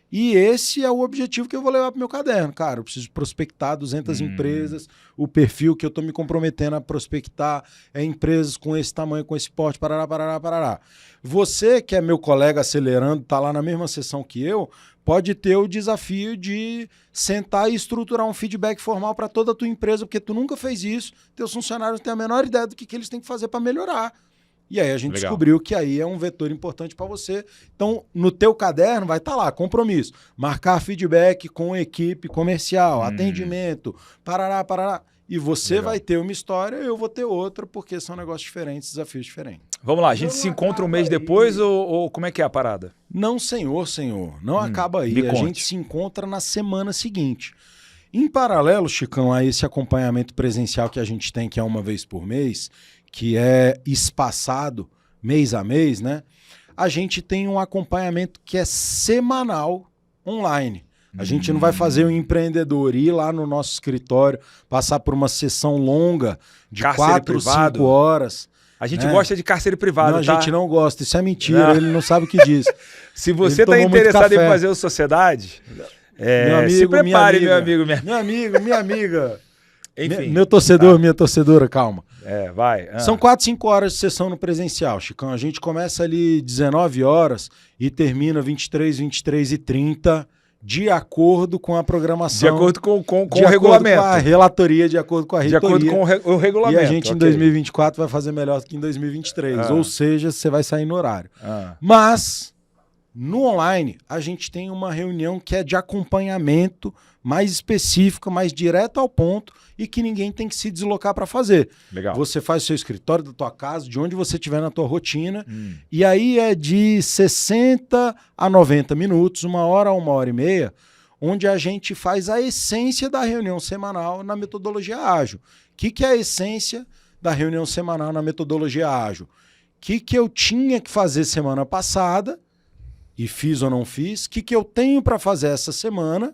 E esse é o objetivo que eu vou levar para o meu caderno. Cara, eu preciso prospectar 200 empresas, o perfil que eu estou me comprometendo a prospectar é empresas com esse tamanho, com esse porte, parará, parará, parará. Você, que é meu colega acelerando, está lá na mesma sessão que eu, pode ter o desafio de sentar e estruturar um feedback formal para toda a tua empresa, porque tu nunca fez isso, teus funcionários têm a menor ideia do que eles têm que fazer para melhorar. E aí a gente descobriu que aí é um vetor importante para você. Então, no teu caderno vai estar lá, compromisso. Marcar feedback com equipe comercial, atendimento, parará, parará. E você vai ter uma história, eu vou ter outra, porque são negócios diferentes, desafios diferentes. Vamos lá, a gente se encontra um mês depois ou como é que é a parada? Não, senhor. Não acaba aí. A gente se encontra na semana seguinte. Em paralelo, Chicão, a esse acompanhamento presencial que a gente tem, que é uma vez por mês, que é espaçado mês a mês, né? A gente tem um acompanhamento que é semanal online. A gente não vai fazer o empreendedor ir lá no nosso escritório, passar por uma sessão longa de 4, 5 horas. A gente gosta de cárcere privado, não, tá? A gente não gosta, isso é mentira, ele não sabe o que diz. Se você está interessado em fazer o Sociedade, meu amigo, se prepare, meu amigo. Minha amiga. Enfim. Meu torcedor, minha torcedora, calma. Vai. São 4, 5 horas de sessão no presencial, Chicão. A gente começa ali 19 horas e termina 23h30, de acordo com a programação. De acordo com o regulamento. Com a relatoria, de acordo com a reitoria. De acordo com o regulamento. E a gente em 2024 vai fazer melhor do que em 2023. Ou seja, você vai sair no horário. Mas, no online, a gente tem uma reunião que é de acompanhamento mais específica, mais direto ao ponto e que ninguém tem que se deslocar para fazer. Legal. Você faz o seu escritório da tua casa, de onde você estiver na tua rotina, e aí é de 60 a 90 minutos, 1 hora a 1h30, onde a gente faz a essência da reunião semanal na metodologia ágil. O que é a essência da reunião semanal na metodologia ágil? O que eu tinha que fazer semana passada, e fiz ou não fiz, o que eu tenho para fazer essa semana,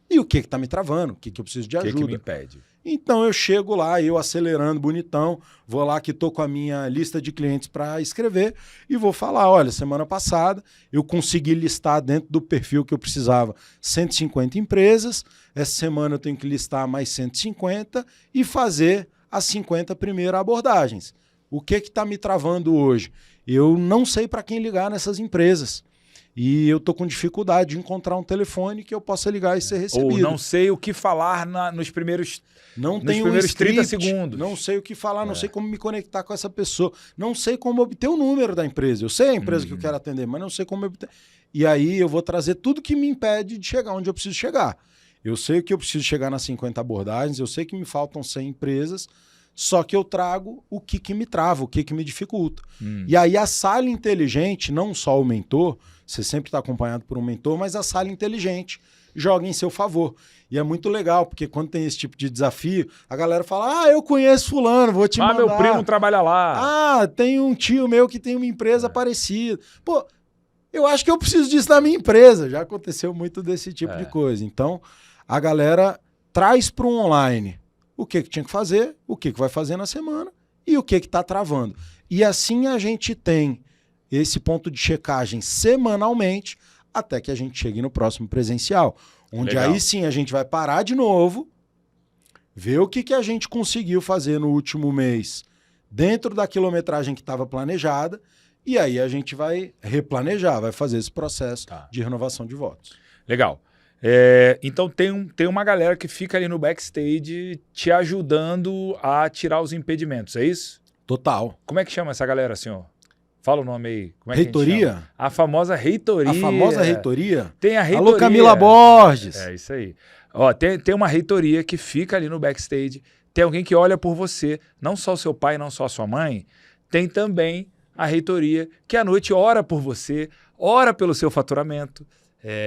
e o que está me travando, o que eu preciso de ajuda. O que me impede? Então eu chego lá, eu acelerando, bonitão, vou lá que estou com a minha lista de clientes para escrever e vou falar, olha, semana passada eu consegui listar dentro do perfil que eu precisava 150 empresas, essa semana eu tenho que listar mais 150 e fazer as 50 primeiras abordagens. O que está me travando hoje? Eu não sei para quem ligar nessas empresas. E eu tô com dificuldade de encontrar um telefone que eu possa ligar e ser recebido. Ou não sei o que falar nos primeiros 30 segundos. Não sei o que falar, não sei como me conectar com essa pessoa. Não sei como obter o número da empresa. Eu sei a empresa que eu quero atender, mas não sei como obter. E aí eu vou trazer tudo que me impede de chegar onde eu preciso chegar. Eu sei que eu preciso chegar nas 50 abordagens, eu sei que me faltam 100 empresas, só que eu trago o que me trava, o que me dificulta. E aí a sala inteligente, não só o mentor, você sempre está acompanhado por um mentor, mas a sala inteligente joga em seu favor. E é muito legal, porque quando tem esse tipo de desafio, a galera fala, eu conheço fulano, vou te mandar. Meu primo trabalha lá. Tem um tio meu que tem uma empresa parecida. Pô, eu acho que eu preciso disso na minha empresa. Já aconteceu muito desse tipo de coisa. Então, a galera traz para o online o que tinha que fazer, o que vai fazer na semana e o que está travando. E assim a gente tem esse ponto de checagem semanalmente até que a gente chegue no próximo presencial. Onde Legal. Aí sim a gente vai parar de novo, ver o que a gente conseguiu fazer no último mês dentro da quilometragem que estava planejada e aí a gente vai replanejar, vai fazer esse processo de renovação de votos. Legal. Então tem uma galera que fica ali no backstage te ajudando a tirar os impedimentos, é isso? Total. Como é que chama essa galera, senhor? Fala o nome aí. Como é reitoria? A famosa reitoria. A famosa reitoria? Tem a reitoria. Alô, Camila Borges. É isso aí. Ó, tem uma reitoria que fica ali no backstage, tem alguém que olha por você, não só o seu pai, não só a sua mãe, tem também a reitoria que à noite ora por você, ora pelo seu faturamento,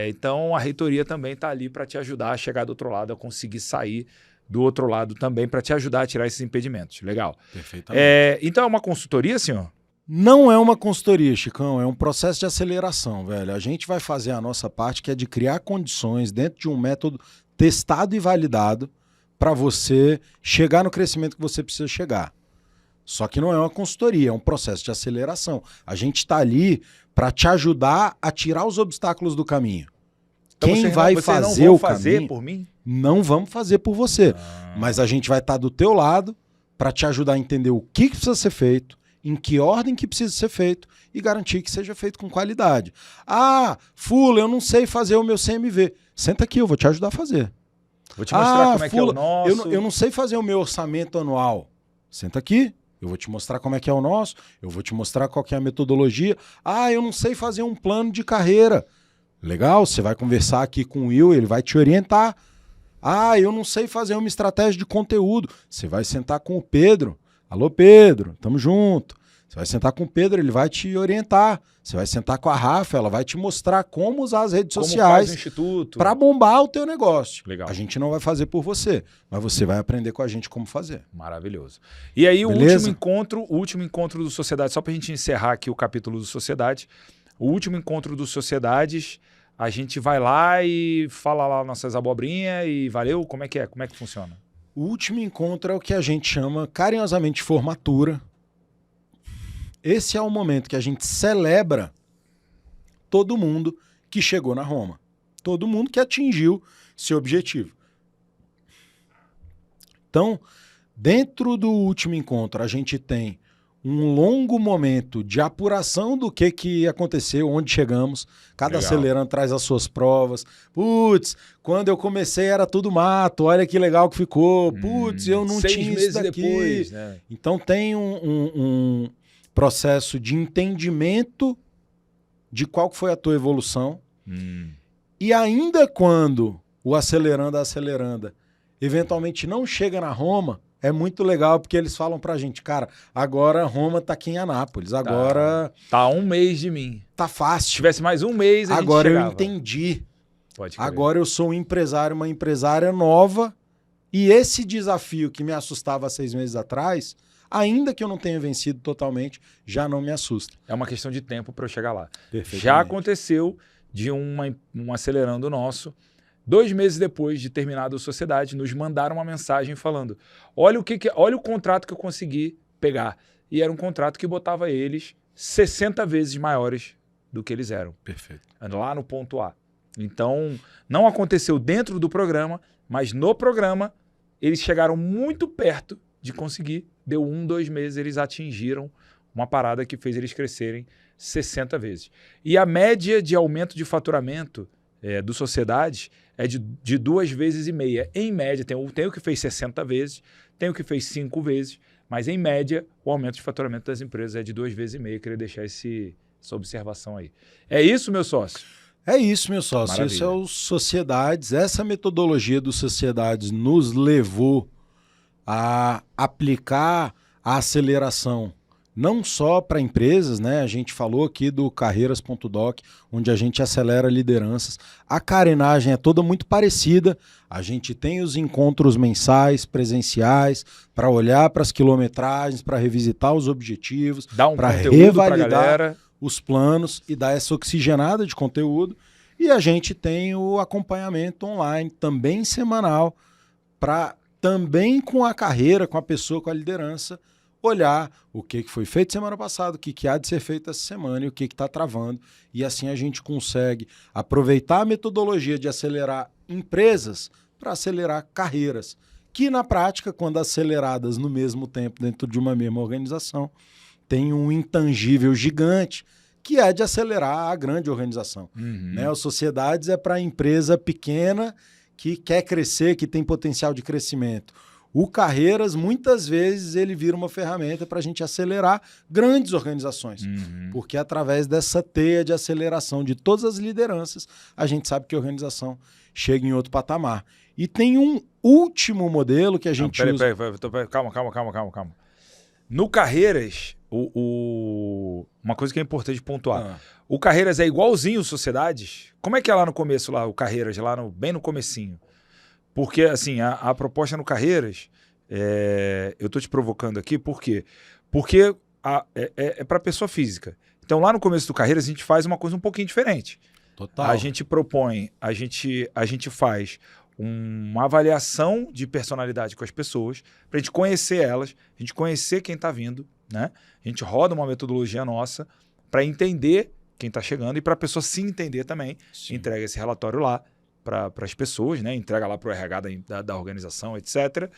Então, a reitoria também está ali para te ajudar a chegar do outro lado, a conseguir sair do outro lado também, para te ajudar a tirar esses impedimentos. Legal. Perfeitamente. Então, é uma consultoria, senhor? Não é uma consultoria, Chicão, é um processo de aceleração, velho. A gente vai fazer a nossa parte, que é de criar condições dentro de um método testado e validado para você chegar no crescimento que você precisa chegar. Só que não é uma consultoria, é um processo de aceleração. A gente está ali para te ajudar a tirar os obstáculos do caminho. Então, Quem vocês vai não fazer vão o fazer caminho, por mim? não vamos fazer por você. Mas a gente vai estar do teu lado para te ajudar a entender o que precisa ser feito, em que ordem que precisa ser feito e garantir que seja feito com qualidade. Ah, Fula, eu não sei fazer o meu CMV. Senta aqui, eu vou te ajudar a fazer. Vou te mostrar como é que é o nosso. Eu não sei fazer o meu orçamento anual. Senta aqui, eu vou te mostrar como é que é o nosso, eu vou te mostrar qual que é a metodologia. Ah, eu não sei fazer um plano de carreira. Legal, você vai conversar aqui com o Will, ele vai te orientar. Ah, eu não sei fazer uma estratégia de conteúdo. Você vai sentar com o Pedro. Alô, Pedro, tamo junto. Você vai sentar com o Pedro, ele vai te orientar. Você vai sentar com a Rafa, ela vai te mostrar como usar as redes sociais para bombar o teu negócio. Legal. A gente não vai fazer por você, mas você vai aprender com a gente como fazer. Maravilhoso. E aí Beleza? o último encontro do Sociedade, só para a gente encerrar aqui o capítulo do Sociedade, o último encontro do Sociedades, a gente vai lá e fala lá nossas abobrinhas e valeu? Como é que é? Como é que funciona? O último encontro é o que a gente chama carinhosamente de formatura. Esse é o momento que a gente celebra todo mundo que chegou na Roma. Todo mundo que atingiu seu objetivo. Então, dentro do último encontro, a gente tem um longo momento de apuração do que aconteceu, onde chegamos. Cada Legal. acelerando traz as suas provas. Putz, quando eu comecei era tudo mato, olha que legal que ficou. Putz, eu não tinha isso daqui. Depois, né? Então tem um processo de entendimento de qual foi a tua evolução. E ainda quando o aceleranda eventualmente não chega na Roma, é muito legal porque eles falam pra gente, cara, agora Roma tá aqui em Anápolis, agora... Tá 1 mês de mim. Tá fácil. Se tivesse mais 1 mês, a gente agora chegava. Eu entendi. Pode crer. Agora eu sou um empresário, uma empresária nova, e esse desafio que me assustava há 6 meses atrás, ainda que eu não tenha vencido totalmente, já não me assusta. É uma questão de tempo para eu chegar lá. Perfeitamente. Já aconteceu de um acelerando nosso, 2 meses depois de terminado a Sociedade, nos mandaram uma mensagem falando, olha o contrato que eu consegui pegar. E era um contrato que botava eles 60 vezes maiores do que eles eram. Perfeito. Lá no ponto A. Então, não aconteceu dentro do programa, mas no programa eles chegaram muito perto de conseguir. Deu 1, 2 meses, eles atingiram uma parada que fez eles crescerem 60 vezes. E a média de aumento de faturamento do Sociedades é de 2,5 vezes. Em média, tem o que fez 60 vezes, tem o que fez 5 vezes, mas em média, o aumento de faturamento das empresas é de 2,5 vezes. Eu queria deixar essa observação aí. É isso, meu sócio? É isso, meu sócio. Maravilha. Esse é o Sociedades. Essa metodologia do Sociedades nos levou a aplicar a aceleração não só para empresas, né? A gente falou aqui do carreiras.doc, onde a gente acelera lideranças. A carenagem é toda muito parecida. A gente tem os encontros mensais, presenciais, para olhar para as quilometragens, para revisitar os objetivos, para revalidar os planos e dar essa oxigenada de conteúdo. E a gente tem o acompanhamento online, também semanal, para também com a carreira, com a pessoa, com a liderança, olhar o que foi feito semana passada, o que há de ser feito essa semana e o que está travando. E assim a gente consegue aproveitar a metodologia de acelerar empresas para acelerar carreiras, que na prática, quando aceleradas no mesmo tempo dentro de uma mesma organização, tem um intangível gigante, que é de acelerar a grande organização. Né? As Sociedades é para a empresa pequena que quer crescer, que tem potencial de crescimento. O Carreiras, muitas vezes, ele vira uma ferramenta para a gente acelerar grandes organizações. Porque através dessa teia de aceleração de todas as lideranças, a gente sabe que a organização chega em outro patamar. E tem um último modelo que a gente usa... Calma. No Carreiras, uma coisa que é importante pontuar. O Carreiras é igualzinho Sociedades? Como é que é lá no começo, lá, o Carreiras, bem no comecinho? Porque, assim, a proposta no Carreiras, eu tô te provocando aqui, por quê? Porque é para pessoa física. Então, lá no começo do Carreiras, a gente faz uma coisa um pouquinho diferente. Total. A gente propõe, a gente faz uma avaliação de personalidade com as pessoas, para a gente conhecer elas, a gente conhecer quem está vindo, né? A gente roda uma metodologia nossa para entender quem está chegando e para a pessoa se entender também. Sim. Entrega esse relatório lá para as pessoas, né? Entrega lá para o RH da organização, etc.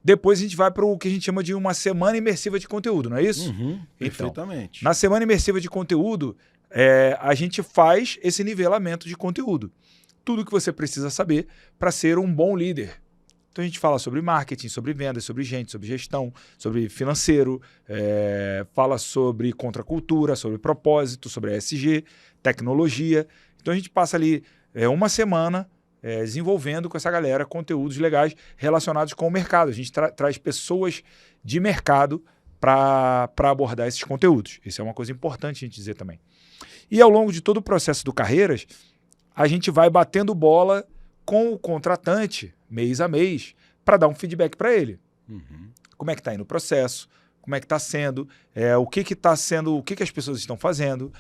Depois a gente vai para o que a gente chama de uma semana imersiva de conteúdo, não é isso? Uhum, perfeitamente. Então, na semana imersiva de conteúdo, a gente faz esse nivelamento de conteúdo. Tudo que você precisa saber para ser um bom líder. Então a gente fala sobre marketing, sobre vendas, sobre gente, sobre gestão, sobre financeiro, fala sobre contracultura, sobre propósito, sobre ESG, tecnologia. Então a gente passa ali uma semana desenvolvendo com essa galera conteúdos legais relacionados com o mercado. A gente traz pessoas de mercado para abordar esses conteúdos. Isso é uma coisa importante a gente dizer também. E ao longo de todo o processo do Carreiras, a gente vai batendo bola com o contratante, mês a mês, para dar um feedback para ele. Uhum. Como é que está indo o processo, como é que está sendo, o que está sendo, o que as pessoas estão fazendo,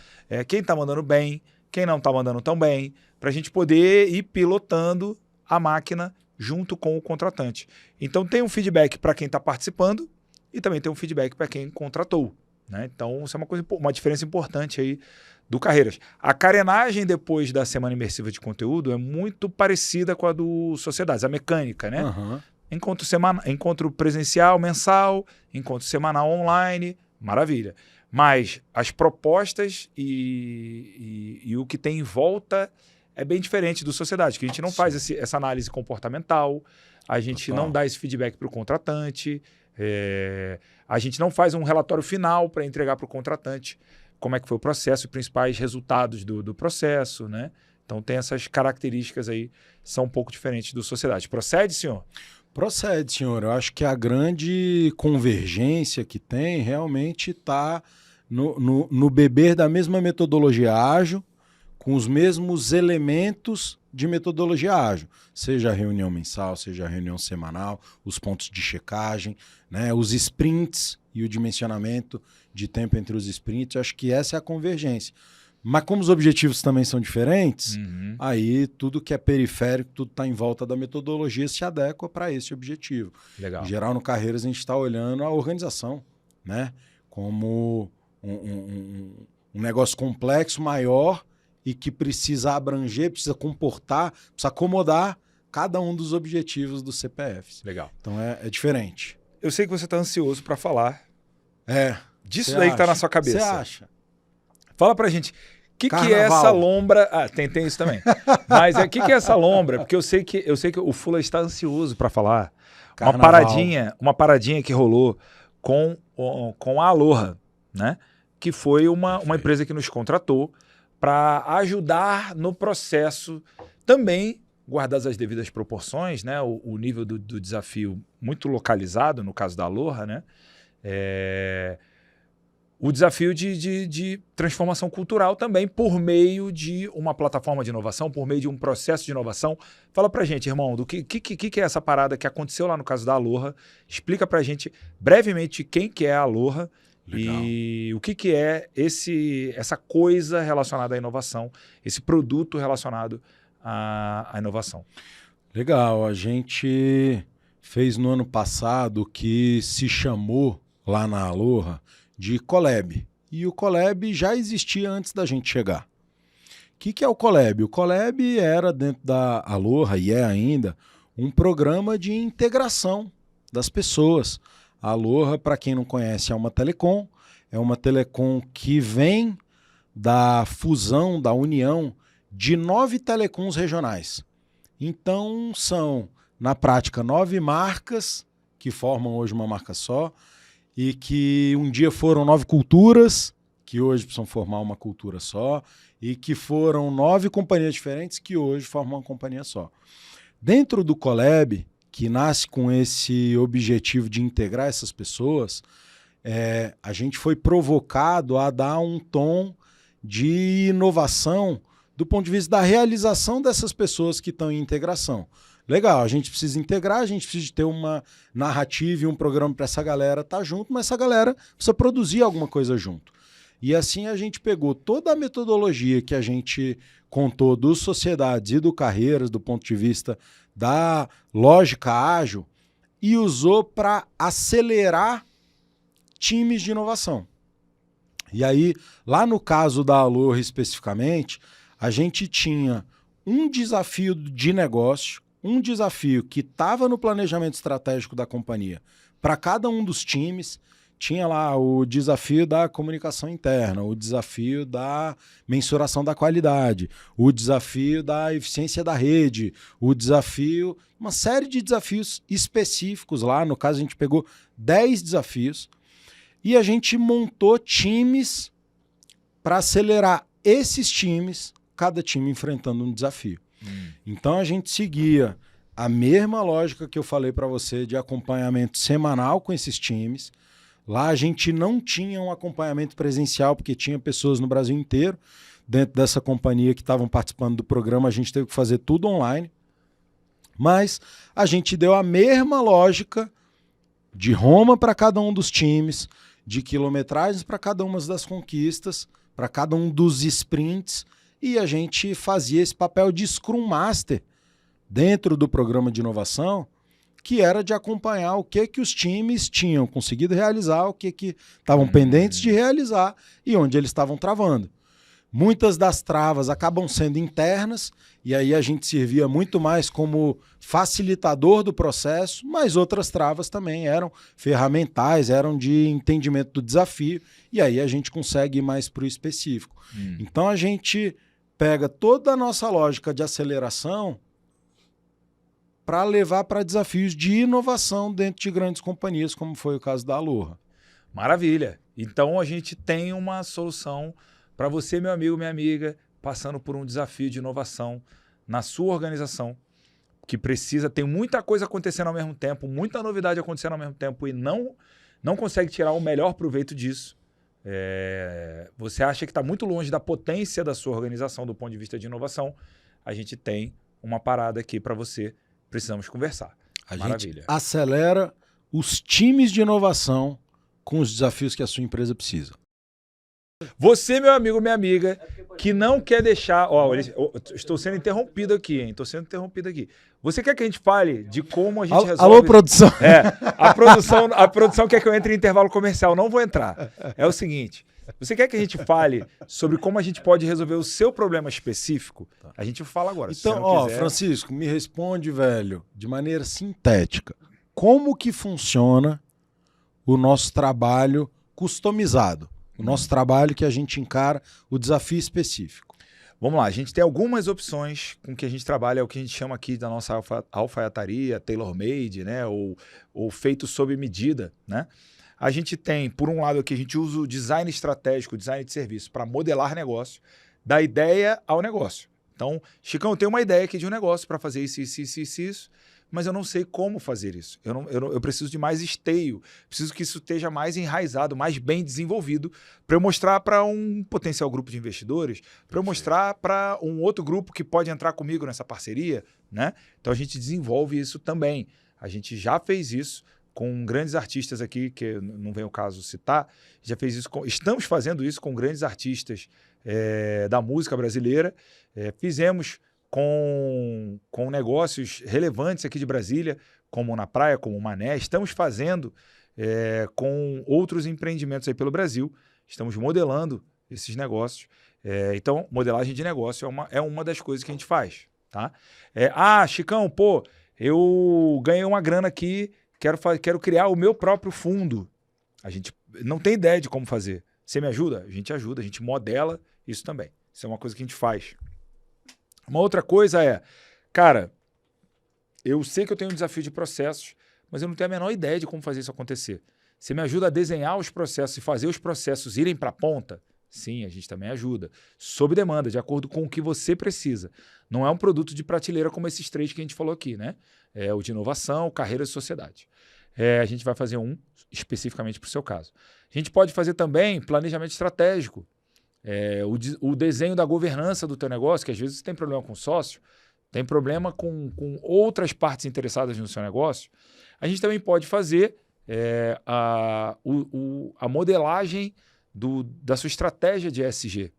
quem está mandando bem, quem não está mandando tão bem, para a gente poder ir pilotando a máquina junto com o contratante. Então tem um feedback para quem está participando e também tem um feedback para quem contratou, né? Então isso é uma diferença importante aí do Carreiras. A carenagem depois da semana imersiva de conteúdo é muito parecida com a do Sociedades, a mecânica, né? Uhum. Encontro presencial, mensal, encontro semanal online, maravilha. Mas as propostas e o que tem em volta é bem diferente do Sociedade, que a gente não faz essa análise comportamental, a gente não dá esse feedback para o contratante, a gente não faz um relatório final para entregar para o contratante como é que foi o processo, os principais resultados do processo, né? Então tem essas características aí, são um pouco diferentes do Sociedade. Procede, senhor? Procede, senhor. Eu acho que a grande convergência que tem realmente está no beber da mesma metodologia ágil, com os mesmos elementos de metodologia ágil, seja a reunião mensal, seja a reunião semanal, os pontos de checagem, né, os sprints e o dimensionamento de tempo entre os sprints. Eu acho que essa é a convergência. Mas como os objetivos também são diferentes, aí tudo que é periférico, tudo está em volta da metodologia, se adequa para esse objetivo. Legal. Em geral, no Carreiras, a gente está olhando a organização, né, como um negócio complexo, maior, e que precisa abranger, precisa comportar, precisa acomodar cada um dos objetivos dos CPFs. Legal. Então é diferente. Eu sei que você está ansioso para falar disso daí acha? que está na sua cabeça. Você acha? Fala pra gente, o que é essa lombra? Ah, tem isso também. Mas o que é essa lombra? Porque eu sei que o Fula está ansioso para falar. Uma paradinha que rolou com a Aloha, né? Que foi uma empresa que nos contratou para ajudar no processo, também guardadas as devidas proporções, né? O nível do desafio muito localizado, no caso da Aloha, né? O desafio de transformação cultural também por meio de uma plataforma de inovação, por meio de um processo de inovação. Fala pra gente, irmão, do que é essa parada que aconteceu lá no caso da Aloha. Explica pra gente brevemente quem que é a Aloha. Legal. E o que é essa coisa relacionada à inovação, esse produto relacionado à inovação. Legal, a gente fez no ano passado o que se chamou lá na Aloha de Collab. E o Collab já existia antes da gente chegar. O que é o Collab? O Collab era, dentro da Aloha, e é ainda, um programa de integração das pessoas. A Aloha, para quem não conhece, é uma telecom que vem da fusão, da união de 9 telecoms regionais. Então são, na prática, 9 marcas que formam hoje uma marca só, e que um dia foram 9 culturas, que hoje precisam formar uma cultura só, e que foram 9 companhias diferentes, que hoje formam uma companhia só. Dentro do Collab, que nasce com esse objetivo de integrar essas pessoas, a gente foi provocado a dar um tom de inovação do ponto de vista da realização dessas pessoas que estão em integração. Legal, a gente precisa integrar, a gente precisa ter uma narrativa e um programa para essa galera estar junto, mas essa galera precisa produzir alguma coisa junto. E assim a gente pegou toda a metodologia que a gente contou dos Sociedades e do Carreiras, do ponto de vista da lógica ágil, e usou para acelerar times de inovação. E aí, lá no caso da Aloha especificamente, a gente tinha um desafio de negócio, um desafio que estava no planejamento estratégico da companhia para cada um dos times. Tinha lá o desafio da comunicação interna, o desafio da mensuração da qualidade, o desafio da eficiência da rede, o desafio, uma série de desafios específicos lá. No caso, a gente pegou 10 desafios e a gente montou times para acelerar esses times, cada time enfrentando um desafio. Então a gente seguia a mesma lógica que eu falei para você de acompanhamento semanal com esses times. Lá a gente não tinha um acompanhamento presencial, porque tinha pessoas no Brasil inteiro dentro dessa companhia que estavam participando do programa. A gente teve que fazer tudo online. Mas a gente deu a mesma lógica de Roma para cada um dos times, de quilometragens para cada uma das conquistas, para cada um dos sprints, e a gente fazia esse papel de Scrum Master dentro do programa de inovação, que era de acompanhar o que os times tinham conseguido realizar, o que estavam pendentes de realizar e onde eles estavam travando. Muitas das travas acabam sendo internas, e aí a gente servia muito mais como facilitador do processo, mas outras travas também eram ferramentais, eram de entendimento do desafio, e aí a gente consegue ir mais para o específico. Então a gente pega toda a nossa lógica de aceleração para levar para desafios de inovação dentro de grandes companhias, como foi o caso da Aloha. Maravilha! Então a gente tem uma solução para você, meu amigo, minha amiga, passando por um desafio de inovação na sua organização, que tem muita coisa acontecendo ao mesmo tempo, muita novidade acontecendo ao mesmo tempo e não consegue tirar o melhor proveito disso. Você acha que está muito longe da potência da sua organização do ponto de vista de inovação. A gente tem uma parada aqui para você. Precisamos conversar. Maravilha. Gente acelera os times de inovação com os desafios que a sua empresa precisa. Você, meu amigo, minha amiga, que não quer deixar... estou sendo interrompido aqui, hein? Estou sendo interrompido aqui. Você quer que a gente fale de como a gente resolve... Alô, produção. A produção quer que eu entre em intervalo comercial. Não vou entrar. É o seguinte... Você quer que a gente fale sobre como a gente pode resolver o seu problema específico? A gente fala agora. Então, Francisco, me responde, velho, de maneira sintética. Como que funciona o nosso trabalho customizado? O nosso trabalho que a gente encara o desafio específico. Vamos lá, a gente tem algumas opções com que a gente trabalha, é o que a gente chama aqui da nossa alfaiataria, tailor-made, né? Ou feito sob medida, né? A gente tem, por um lado aqui, a gente usa o design estratégico, o design de serviço, para modelar negócio, da ideia ao negócio. Então, Chicão, eu tenho uma ideia aqui de um negócio para fazer isso, mas eu não sei como fazer isso. Eu preciso de mais esteio, preciso que isso esteja mais enraizado, mais bem desenvolvido, para eu mostrar para um potencial grupo de investidores, para eu mostrar para um outro grupo que pode entrar comigo nessa parceria, né? Então, a gente desenvolve isso também. A gente já fez isso com grandes artistas aqui, que não vem o caso citar, já fez isso estamos fazendo isso com grandes artistas da música brasileira, fizemos com negócios relevantes aqui de Brasília, como Na Praia, como o Mané, estamos fazendo com outros empreendimentos aí pelo Brasil, estamos modelando esses negócios, então modelagem de negócio é uma das coisas que a gente faz, tá? Chicão, eu ganhei uma grana aqui, quero criar o meu próprio fundo. A gente não tem ideia de como fazer. Você me ajuda? A gente ajuda, a gente modela isso também. Isso é uma coisa que a gente faz. Uma outra coisa cara, eu sei que eu tenho um desafio de processos, mas eu não tenho a menor ideia de como fazer isso acontecer. Você me ajuda a desenhar os processos e fazer os processos irem para a ponta? Sim, a gente também ajuda. Sob demanda, de acordo com o que você precisa. Não é um produto de prateleira como esses três que a gente falou aqui, né? É o de inovação, carreira e sociedade. a gente vai fazer um especificamente para o seu caso. A gente pode fazer também planejamento estratégico, o desenho da governança do teu negócio, que às vezes você tem problema com sócio, tem problema com outras partes interessadas no seu negócio. A gente também pode fazer a modelagem da sua estratégia de ESG,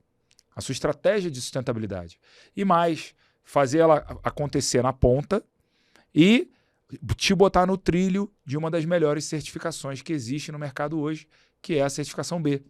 a sua estratégia de sustentabilidade. E mais, fazer ela acontecer na ponta e te botar no trilho de uma das melhores certificações que existe no mercado hoje, que é a certificação B.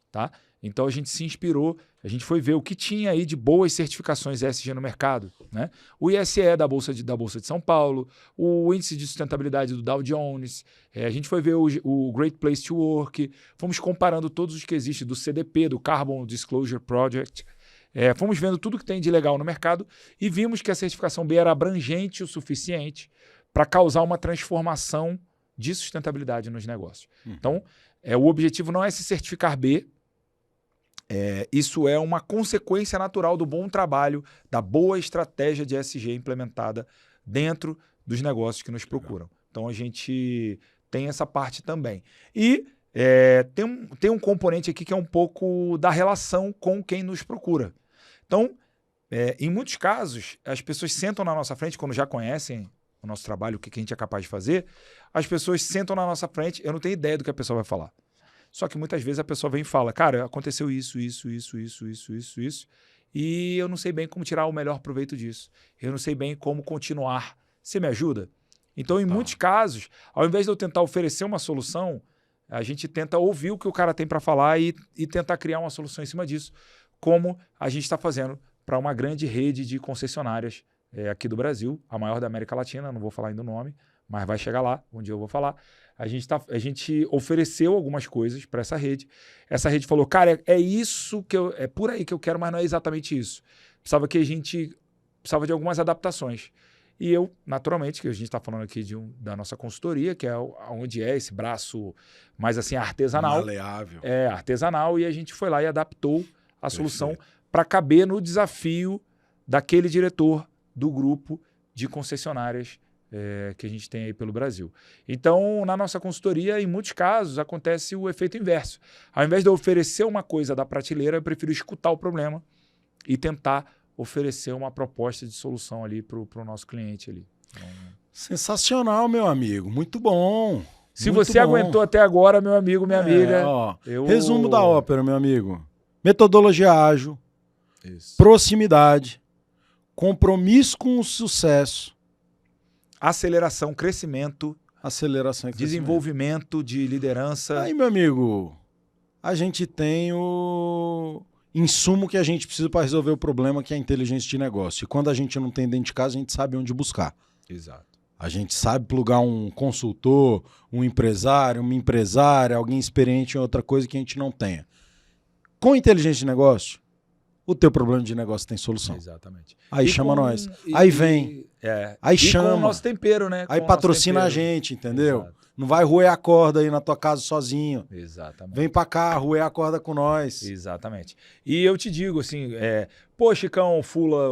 Tá? Então a gente se inspirou, a gente foi ver o que tinha aí de boas certificações ESG no mercado, né? O ISE da Bolsa de São Paulo, o Índice de Sustentabilidade do Dow Jones, a gente foi ver o Great Place to Work, fomos comparando todos os que existem do CDP, do Carbon Disclosure Project, fomos vendo tudo que tem de legal no mercado e vimos que a certificação B era abrangente o suficiente para causar uma transformação de sustentabilidade nos negócios. Então, o objetivo não é se certificar B, isso é uma consequência natural do bom trabalho, da boa estratégia de ESG implementada dentro dos negócios que nos procuram. Então, a gente tem essa parte também. E tem um componente aqui que é um pouco da relação com quem nos procura. Então, em muitos casos, as pessoas sentam na nossa frente, quando já conhecem o nosso trabalho, o que a gente é capaz de fazer, as pessoas sentam na nossa frente, eu não tenho ideia do que a pessoa vai falar. Só que muitas vezes a pessoa vem e fala, cara, aconteceu isso, e eu não sei bem como tirar o melhor proveito disso. Eu não sei bem como continuar. Você me ajuda? Então, em muitos casos, ao invés de eu tentar oferecer uma solução, a gente tenta ouvir o que o cara tem para falar e tentar criar uma solução em cima disso, como a gente está fazendo para uma grande rede de concessionárias aqui do Brasil, a maior da América Latina, não vou falar ainda o nome, mas vai chegar lá, um dia eu vou falar. A gente ofereceu algumas coisas para essa rede. Essa rede falou, cara, é por aí que eu quero, mas não é exatamente isso. Precisava de algumas adaptações. E eu, naturalmente, que a gente está falando aqui da nossa consultoria, que é onde esse braço mais assim artesanal. Maleável. Artesanal, e a gente foi lá e adaptou a solução para caber no desafio daquele diretor do grupo de concessionárias que a gente tem aí pelo Brasil. Então, na nossa consultoria, em muitos casos, acontece o efeito inverso. Ao invés de eu oferecer uma coisa da prateleira, eu prefiro escutar o problema e tentar oferecer uma proposta de solução ali para o nosso cliente ali. Então, sensacional, meu amigo. Muito bom. Se você aguentou até agora, meu amigo, minha amiga... Resumo da ópera, meu amigo. Metodologia ágil, isso. Proximidade, compromisso com o sucesso, aceleração, crescimento, desenvolvimento de liderança. Aí, meu amigo, a gente tem o insumo que a gente precisa para resolver o problema, que é a inteligência de negócio. E quando a gente não tem dentro de casa, a gente sabe onde buscar. Exato. A gente sabe plugar um consultor, um empresário, uma empresária, alguém experiente em outra coisa que a gente não tenha. Com inteligência de negócio, o teu problema de negócio tem solução. Exatamente. Aí chama nós. Aí vem. Aí chama. Com o nosso tempero, né? Aí patrocina a gente, entendeu? Exato. Não vai roer a corda aí na tua casa sozinho. Exatamente. Vem pra cá, roer a corda com nós. Exatamente. E eu te digo assim, pô, Chicão, Fula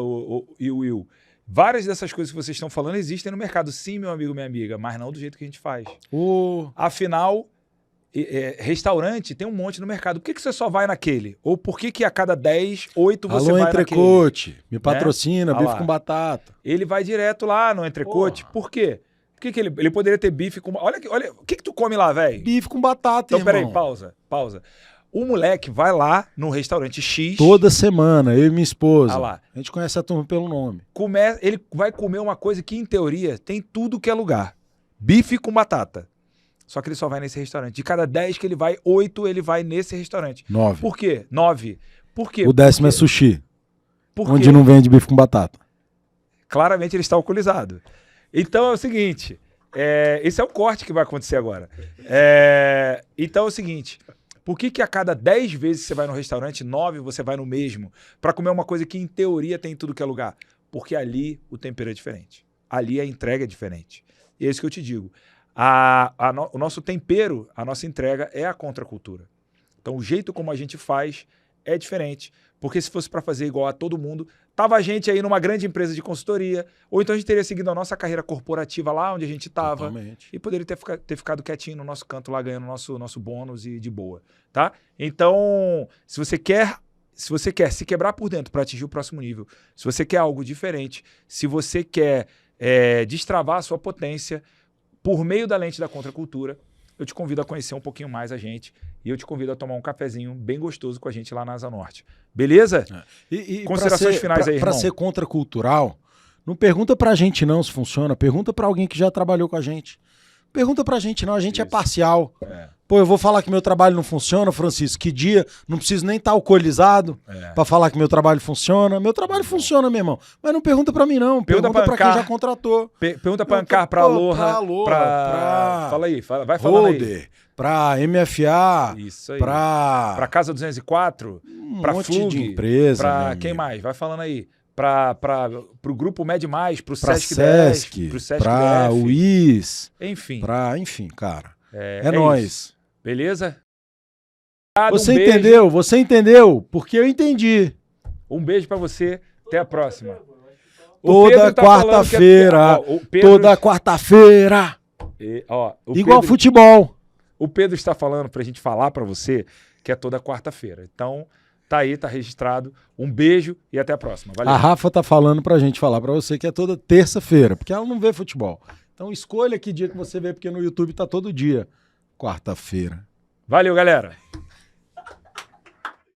e o Will, várias dessas coisas que vocês estão falando existem no mercado. Sim, meu amigo, minha amiga, mas não do jeito que a gente faz. Afinal... restaurante tem um monte no mercado. Por que você só vai naquele? Ou por que a cada 10, 8 você vai naquele? Entrecote, me patrocina, bife com batata. Ele vai direto lá no entrecote. Por quê? Por que ele poderia ter bife com... Olha, o que tu come lá, velho? Bife com batata, então, irmão. Peraí, pausa. O moleque vai lá no restaurante X... Toda semana, eu e minha esposa. Lá. A gente conhece a turma pelo nome. Ele vai comer uma coisa que, em teoria, tem tudo que é lugar. Bife com batata. Só que ele só vai nesse restaurante. De cada 10 que ele vai, 8 ele vai nesse restaurante. 9. Por quê? 9. Por quê? O 10º é sushi. Por onde quê? não vende bife com batata. Claramente ele está alcoolizado. Então é o seguinte, esse é o corte que vai acontecer agora. Então é o seguinte, por que a cada 10 vezes que você vai no restaurante, 9 você vai no mesmo, para comer uma coisa que em teoria tem em tudo que é lugar? Porque ali o tempero é diferente. Ali a entrega é diferente. E é isso que eu te digo. O nosso tempero, a nossa entrega é a contracultura. Então, o jeito como a gente faz é diferente. Porque se fosse para fazer igual a todo mundo, tava a gente aí numa grande empresa de consultoria, ou então a gente teria seguido a nossa carreira corporativa lá onde a gente estava e poderia ter ficado quietinho no nosso canto lá, ganhando nosso bônus e de boa, tá? Então, se você quer se quebrar por dentro para atingir o próximo nível, se você quer algo diferente, se você quer destravar a sua potência por meio da lente da contracultura, eu te convido a conhecer um pouquinho mais a gente e eu te convido a tomar um cafezinho bem gostoso com a gente lá na Asa Norte. Beleza? E considerações finais aí, irmão. Para ser contracultural, não pergunta pra gente não se funciona, pergunta pra alguém que já trabalhou com a gente. Pergunta pra gente não, a gente é parcial. Pô, eu vou falar que meu trabalho não funciona, Francisco, que dia? Não preciso nem estar alcoolizado pra falar que meu trabalho funciona. Meu trabalho funciona, meu irmão. Mas não pergunta pra mim não, pergunta pra quem já contratou. Pergunta pra Ancar, pra Aloha, pra... Fala aí, vai falando aí. Pra MFA, isso aí. Pra Casa 204, pra monte Flug, de empresa. Pra quem mais? Vai falando aí. Pro Grupo Med Mais, pro Sesc, pro Sesc pra DF. UIS. Enfim. Enfim, cara. É nóis. Isso. Beleza? Você entendeu? Você entendeu? Porque eu entendi. Um beijo pra você. Até a próxima. Toda quarta-feira. Toda quarta-feira. Igual futebol. O Pedro está falando pra gente falar pra você que é toda quarta-feira. Então, tá aí, tá registrado. Um beijo e até a próxima. Valeu. A Rafa tá falando pra gente falar pra você que é toda terça-feira, porque ela não vê futebol. Então escolha que dia que você vê, porque no YouTube tá todo dia. Quarta-feira. Valeu, galera.